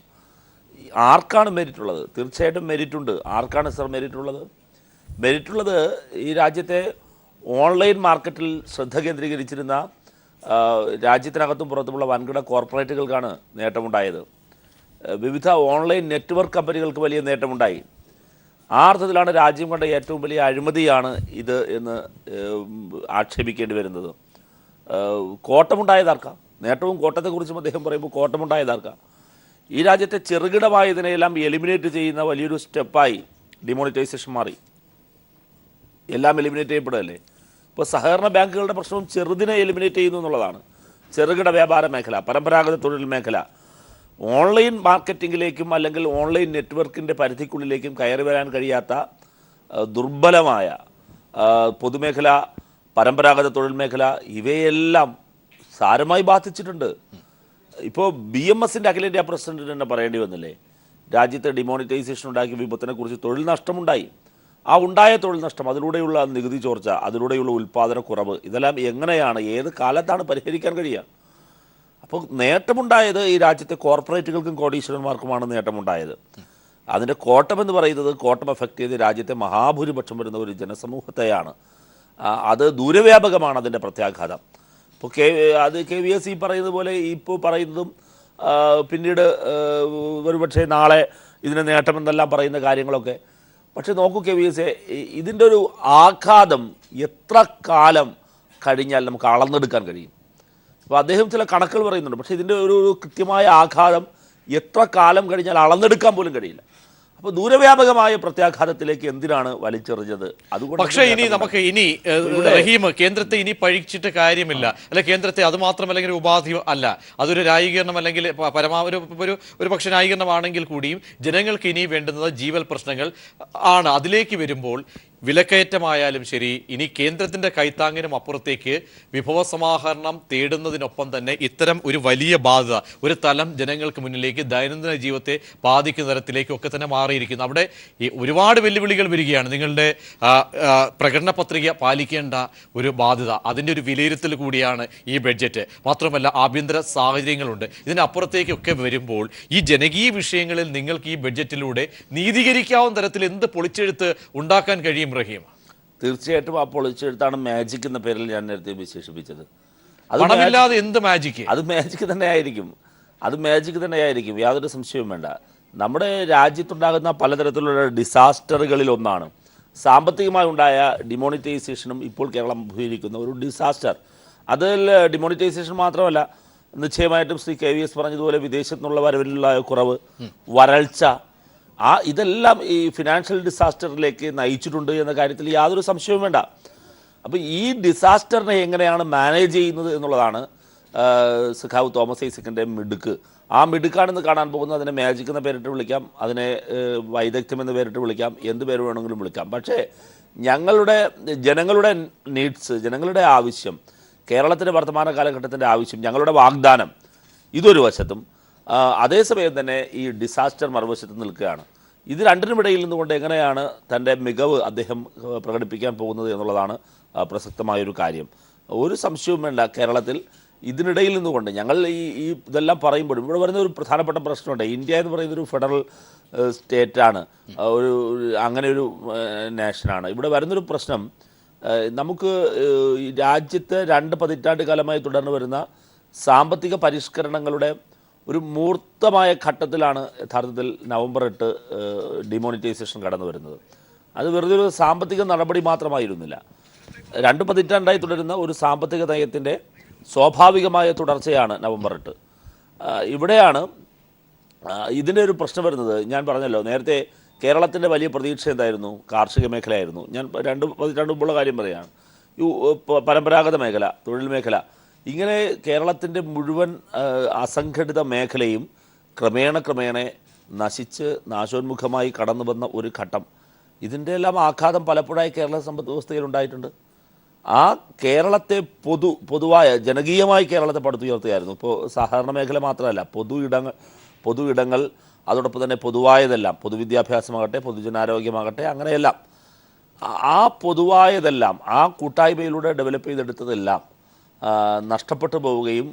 ആർക്കാണ് മെരിറ്റ് ഉള്ളത്? തീർച്ചയായിട്ടും മെരിറ്റ് ഉണ്ട്. ആർക്കാണ് സർ മെരിറ്റ് ഉള്ളത്? മെരിറ്റ് ഉള്ളത് ഈ രാജ്യത്തെ ഓൺലൈൻ മാർക്കറ്റിൽ ശ്രദ്ധ കേന്ദ്രീകരിച്ചിരുന്ന രാജ്യത്തിനകത്തും പുറത്തുമുള്ള വൻകിട കോർപ്പറേറ്റുകൾക്കാണ് നേട്ടമുണ്ടായത്. വിവിധ ഓൺലൈൻ നെറ്റ്വർക്ക് കമ്പനികൾക്ക് വലിയ നേട്ടമുണ്ടായി. ആ അർത്ഥത്തിലാണ് രാജ്യം കണ്ട ഏറ്റവും വലിയ അഴിമതിയാണ് ഇത് എന്ന് ആക്ഷേപിക്കേണ്ടി വരുന്നത്. കോട്ടമുണ്ടായതാർക്കാം? നേട്ടവും കോട്ടത്തെക്കുറിച്ചും അദ്ദേഹം പറയുമ്പോൾ കോട്ടമുണ്ടായതാർക്കാം? ഈ രാജ്യത്തെ ചെറുകിടമായതിനെല്ലാം എലിമിനേറ്റ് ചെയ്യുന്ന വലിയൊരു സ്റ്റെപ്പായി ഡിമോണിറ്റൈസേഷൻ മാറി. എല്ലാം എലിമിനേറ്റ് ചെയ്യപ്പെടുകയല്ലേ? ഇപ്പോൾ സഹകരണ ബാങ്കുകളുടെ പ്രശ്നവും ചെറുതിനെ എലിമിനേറ്റ് ചെയ്യുന്നു എന്നുള്ളതാണ്. ചെറുകിട വ്യാപാര മേഖല, പരമ്പരാഗത തൊഴിൽ മേഖല, ഓൺലൈൻ മാർക്കറ്റിങ്ങിലേക്കും അല്ലെങ്കിൽ ഓൺലൈൻ നെറ്റ്വർക്കിൻ്റെ പരിധിക്കുള്ളിലേക്കും കയറി വരാൻ കഴിയാത്ത ദുർബലമായ പൊതുമേഖല, പരമ്പരാഗത തൊഴിൽ മേഖല, ഇവയെല്ലാം സാരമായി ബാധിച്ചിട്ടുണ്ട്. ഇപ്പോൾ BMSന്റെ അഖിലേന്ത്യാ പ്രസിഡന്റ് തന്നെ പറയേണ്ടി വന്നില്ലേ, രാജ്യത്തെ ഡിമോണിറ്റൈസേഷൻ ഉണ്ടാക്കിയ വിപത്തിനെക്കുറിച്ച് തൊഴിൽ നഷ്ടമുണ്ടായി. ആ ഉണ്ടായ തൊഴിൽ നഷ്ടം, അതിലൂടെയുള്ള നികുതി ചോർച്ച, അതിലൂടെയുള്ള ഉൽപ്പാദനക്കുറവ്, ഇതെല്ലാം എങ്ങനെയാണ്, ഏത് കാലത്താണ് പരിഹരിക്കാൻ കഴിയുക? അപ്പോൾ നേട്ടമുണ്ടായത് ഈ രാജ്യത്തെ കോർപ്പറേറ്റുകൾക്കും കോടീശ്വരന്മാർക്കുമാണ് നേട്ടമുണ്ടായത്. അതിൻ്റെ കോട്ടമെന്ന് പറയുന്നത്, കോട്ടം എഫക്റ്റ് ചെയ്ത് രാജ്യത്തെ മഹാഭൂരിപക്ഷം വരുന്ന ഒരു ജനസമൂഹത്തെയാണ്. അത് ദൂരവ്യാപകമാണ് അതിൻ്റെ പ്രത്യാഘാതം. ഇപ്പോൾ KVS ഈ പറയുന്നത് പോലെ ഇപ്പോൾ പറയുന്നതും പിന്നീട് ഒരുപക്ഷെ നാളെ ഇതിന് നേട്ടമെന്നെല്ലാം പറയുന്ന കാര്യങ്ങളൊക്കെ. പക്ഷെ നോക്കൂ KVS, ഇതിൻ്റെ ഒരു ആഘാതം എത്ര കാലം കഴിഞ്ഞാൽ നമുക്ക് അളന്നെടുക്കാൻ കഴിയും? അപ്പോൾ അദ്ദേഹം ചില കണക്കുകൾ പറയുന്നുണ്ട്. പക്ഷേ ഇതിൻ്റെ ഒരു കൃത്യമായ ആഘാതം എത്ര കാലം കഴിഞ്ഞാൽ അളന്നെടുക്കാൻ പോലും കഴിയില്ല. അപ്പോൾ ദൂരവ്യാപകമായ പ്രത്യാഘാതത്തിലേക്ക് എന്തിനാണ് വലിച്ചെറിഞ്ഞത്? അതുകൊണ്ട് പക്ഷേ നമുക്ക് റഹീം, കേന്ദ്രത്തെ ഇനി പഴിച്ചിട്ട് കാര്യമില്ല. അല്ല, കേന്ദ്രത്തെ അത് മാത്രമല്ലെങ്കിൽ ഒരു ഉപാധി അല്ല, അതൊരു ന്യായീകരണം അല്ലെങ്കിൽ പരമാവധി ഒരു പക്ഷേ ന്യായീകരണമാണെങ്കിൽ കൂടിയും ജനങ്ങൾക്ക് ഇനി വേണ്ടുന്നത് ജീവൽ പ്രശ്നങ്ങൾ ആണ്. അതിലേക്ക് വരുമ്പോൾ വിലക്കയറ്റമായാലും ശരി, ഇനി കേന്ദ്രത്തിൻ്റെ കൈത്താങ്ങിനും അപ്പുറത്തേക്ക് വിഭവസമാഹരണം തേടുന്നതിനൊപ്പം തന്നെ ഇത്തരം ഒരു വലിയ ബാധ്യത, ഒരു തലം ജനങ്ങൾക്ക് മുന്നിലേക്ക് ദൈനംദിന ജീവിതത്തെ ബാധിക്കുന്ന തരത്തിലേക്കൊക്കെ തന്നെ മാറിയിരിക്കുന്നു. അവിടെ ഈ ഒരുപാട് വെല്ലുവിളികൾ വരികയാണ്. നിങ്ങളുടെ പ്രകടന പത്രിക പാലിക്കേണ്ട ഒരു ബാധ്യത, അതിൻ്റെ ഒരു വിലയിരുത്തൽ കൂടിയാണ് ഈ ബഡ്ജറ്റ്. മാത്രമല്ല ആഭ്യന്തര സാഹചര്യങ്ങളുണ്ട്. ഇതിനപ്പുറത്തേക്കൊക്കെ വരുമ്പോൾ ഈ ജനകീയ വിഷയങ്ങളിൽ നിങ്ങൾക്ക് ഈ ബഡ്ജറ്റിലൂടെ നീതീകരിക്കാവുന്ന തരത്തിൽ എന്ത് പൊളിച്ചെഴുത്ത് ഉണ്ടാക്കാൻ കഴിയും റഹീം? തീർച്ചയായിട്ടും ആ പൊളിച്ചെഴുത്താണ് മാജിക് എന്ന പേരിൽ ഞാൻ നേരത്തെ വിശേഷിപ്പിച്ചത്. പണമില്ലാതെ എന്ത് മാജിക്ക്? അത് മാജിക് തന്നെയായിരിക്കും, യാതൊരു സംശയവും വേണ്ട. നമ്മുടെ രാജ്യത്തുണ്ടാകുന്ന പലതരത്തിലുള്ള ഡിസാസ്റ്ററുകളിൽ ഒന്നാണ് സാമ്പത്തികമായി ഉണ്ടായ ഡിമോണിറ്റൈസേഷനും ഇപ്പോൾ കേരളം അഭിമുഖീകരിക്കുന്ന ഒരു ഡിസാസ്റ്റർ. അതിൽ ഡിമോണിറ്റൈസേഷൻ മാത്രമല്ല, നിശ്ചയമായിട്ടും ശ്രീ KVS പറഞ്ഞതുപോലെ വിദേശത്തു നിന്നുള്ള വരവിലുള്ള കുറവ്, വരൾച്ച, ഇതെല്ലാം ഈ ഫിനാൻഷ്യൽ ഡിസാസ്റ്ററിലേക്ക് നയിച്ചിട്ടുണ്ട് എന്ന കാര്യത്തിൽ യാതൊരു സംശയവും വേണ്ട. അപ്പോൾ ഈ ഡിസാസ്റ്ററിനെ എങ്ങനെയാണ് മാനേജ് ചെയ്യുന്നത് എന്നുള്ളതാണ് സഖാവ് തോമസ് ഐസക്കിൻ്റെ മിടുക്ക്. ആ മിടുക്കാണെന്ന് കാണാൻ പോകുന്നത്. അതിനെ മാജിക് എന്ന പേരിട്ട് വിളിക്കാം, അതിനെ വൈദഗ്ധ്യം എന്ന പേരിട്ട് വിളിക്കാം, എന്ത് പേര് വേണമെങ്കിലും വിളിക്കാം. പക്ഷേ ജനങ്ങളുടെ നീഡ്സ്, ജനങ്ങളുടെ ആവശ്യം, കേരളത്തിൻ്റെ വർത്തമാന കാലഘട്ടത്തിൻ്റെ ആവശ്യം, ഞങ്ങളുടെ വാഗ്ദാനം, ഇതൊരു വശത്തും അതേസമയം തന്നെ ഈ ഡിസാസ്റ്റർ മറുവശത്ത് നിൽക്കുകയാണ്. ഇത് രണ്ടിനുമിടയിൽ നിന്നുകൊണ്ട് എങ്ങനെയാണ് തൻ്റെ മികവ് അദ്ദേഹം പ്രകടിപ്പിക്കാൻ പോകുന്നത് എന്നുള്ളതാണ് പ്രസക്തമായൊരു കാര്യം. ഒരു സംശയവും വേണ്ട, കേരളത്തിൽ ഇതിനിടയിൽ നിന്നുകൊണ്ട് ഞങ്ങൾ ഈ ഇതെല്ലാം പറയുമ്പോഴും ഇവിടെ വരുന്ന ഒരു പ്രധാനപ്പെട്ട പ്രശ്നമുണ്ട്. ഇന്ത്യ എന്ന് പറയുന്നൊരു ഫെഡറൽ സ്റ്റേറ്റാണ്, അങ്ങനെ ഒരു നാഷനാണ്. ഇവിടെ വരുന്നൊരു പ്രശ്നം, നമുക്ക് ഈ രാജ്യത്ത് 2 പതിറ്റാണ്ട് കാലമായി തുടർന്ന് വരുന്ന സാമ്പത്തിക പരിഷ്കരണങ്ങളുടെ ഒരു മൂർത്തമായ ഘട്ടത്തിലാണ് യഥാർത്ഥത്തിൽ നവംബർ 8 ഡിമോണിറ്റൈസേഷൻ കടന്നു വരുന്നത്. അത് വെറുതെ ഒരു സാമ്പത്തിക നടപടി മാത്രമായിരുന്നില്ല. 2 പതിറ്റാണ്ടായി തുടരുന്ന ഒരു സാമ്പത്തിക നയത്തിൻ്റെ സ്വാഭാവികമായ തുടർച്ചയാണ് നവംബർ 8. ഇവിടെയാണ് ഇതിൻ്റെ ഒരു പ്രശ്നം വരുന്നത്. ഞാൻ പറഞ്ഞല്ലോ നേരത്തെ കേരളത്തിൻ്റെ വലിയ പ്രതീക്ഷ എന്തായിരുന്നു? കാർഷിക മേഖലയായിരുന്നു. ഞാൻ 2 പതിറ്റാണ്ട് മുമ്പുള്ള കാര്യം പറയുകയാണ്. പരമ്പരാഗത മേഖല, തൊഴിൽ മേഖല, ഇങ്ങനെ കേരളത്തിൻ്റെ മുഴുവൻ അസംഘടിത മേഖലയും ക്രമേണ നശിച്ച് നാശോന്മുഖമായി കടന്നു വന്ന ഒരു ഘട്ടം. ഇതിൻ്റെ എല്ലാം ആഘാതം പലപ്പോഴായി കേരള സമ്പദ് വ്യവസ്ഥയിൽ ഉണ്ടായിട്ടുണ്ട്. ആ കേരളത്തെ പൊതുവായ ജനകീയമായി കേരളത്തെ പടുത്തുയർത്തുകയായിരുന്നു. ഇപ്പോൾ സഹകരണ മേഖല മാത്രമല്ല, പൊതു ഇടങ്ങൾ, അതോടൊപ്പം തന്നെ പൊതുവായതെല്ലാം, പൊതുവിദ്യാഭ്യാസമാകട്ടെ, പൊതുജനാരോഗ്യമാകട്ടെ, അങ്ങനെയെല്ലാം ആ പൊതുവായതെല്ലാം ആ കൂട്ടായ്മയിലൂടെ ഡെവലപ്പ് ചെയ്തെടുത്തതെല്ലാം നഷ്ടപ്പെട്ടു പോവുകയും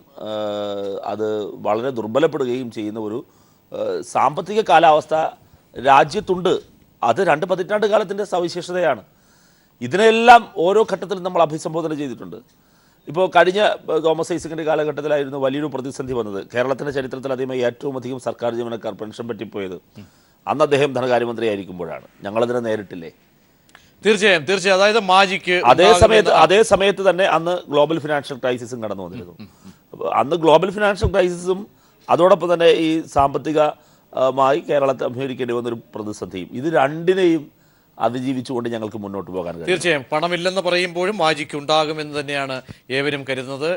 അത് വളരെ ദുർബലപ്പെടുകയും ചെയ്യുന്ന ഒരു സാമ്പത്തിക കാലാവസ്ഥ രാജ്യത്തുണ്ട്. അത് 2 പതിറ്റാണ്ട് കാലത്തിൻ്റെ സവിശേഷതയാണ്. ഇതിനെല്ലാം ഓരോ ഘട്ടത്തിലും നമ്മൾ അഭിസംബോധന ചെയ്തിട്ടുണ്ട്. ഇപ്പോൾ കഴിഞ്ഞ തോമസ് ഐസക്കിൻ്റെ കാലഘട്ടത്തിലായിരുന്നു വലിയൊരു പ്രതിസന്ധി വന്നത്. കേരളത്തിൻ്റെ ചരിത്രത്തിൽ ഏറ്റവും അധികം സർക്കാർ ജീവനക്കാർ പെൻഷൻ പറ്റിപ്പോയത് അന്ന് അദ്ദേഹം ധനകാര്യമന്ത്രിയായിരിക്കുമ്പോഴാണ്. ഞങ്ങളതിനെ നേരിട്ടില്ലേ? തീർച്ചയായും. അതായത് മാജിക്ക് അതേ സമയത്ത് തന്നെ അന്ന് ഗ്ലോബൽ ഫിനാൻഷ്യൽ ക്രൈസിസും കടന്നു വന്നിരുന്നു. അന്ന് ഗ്ലോബൽ ഫിനാൻഷ്യൽ ക്രൈസിസും അതോടൊപ്പം തന്നെ ഈ സാമ്പത്തികമായി കേരളത്തെ അഭിമുഖീകരിക്കേണ്ടി വന്നൊരു പ്രതിസന്ധിയും, ഇത് രണ്ടിനെയും അതിജീവിച്ചുകൊണ്ട് ഞങ്ങൾക്ക് മുന്നോട്ട് പോകാൻ കഴിയും. തീർച്ചയായും പണമില്ലെന്ന് പറയുമ്പോഴും മാജിക്ക് ഉണ്ടാകുമെന്ന് തന്നെയാണ് ഏവരും കരുതുന്നത്.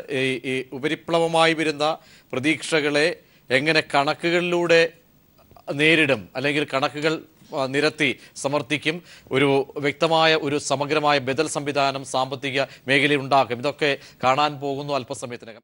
ഈ ഉപരിപ്ലവമായി വരുന്ന പ്രതീക്ഷകളെ എങ്ങനെ കണക്കുകളിലൂടെ നേരിടും, അല്ലെങ്കിൽ കണക്കുകൾ നിരത്തി സമർത്ഥിക്കും, ഒരു വ്യക്തമായ ഒരു സമഗ്രമായ ബദൽ സംവിധാനം സാമ്പത്തിക മേഖലയിൽ ഉണ്ടാക്കും, ഇതൊക്കെ കാണാൻ പോകുന്നു അല്പസമയത്തിനകം.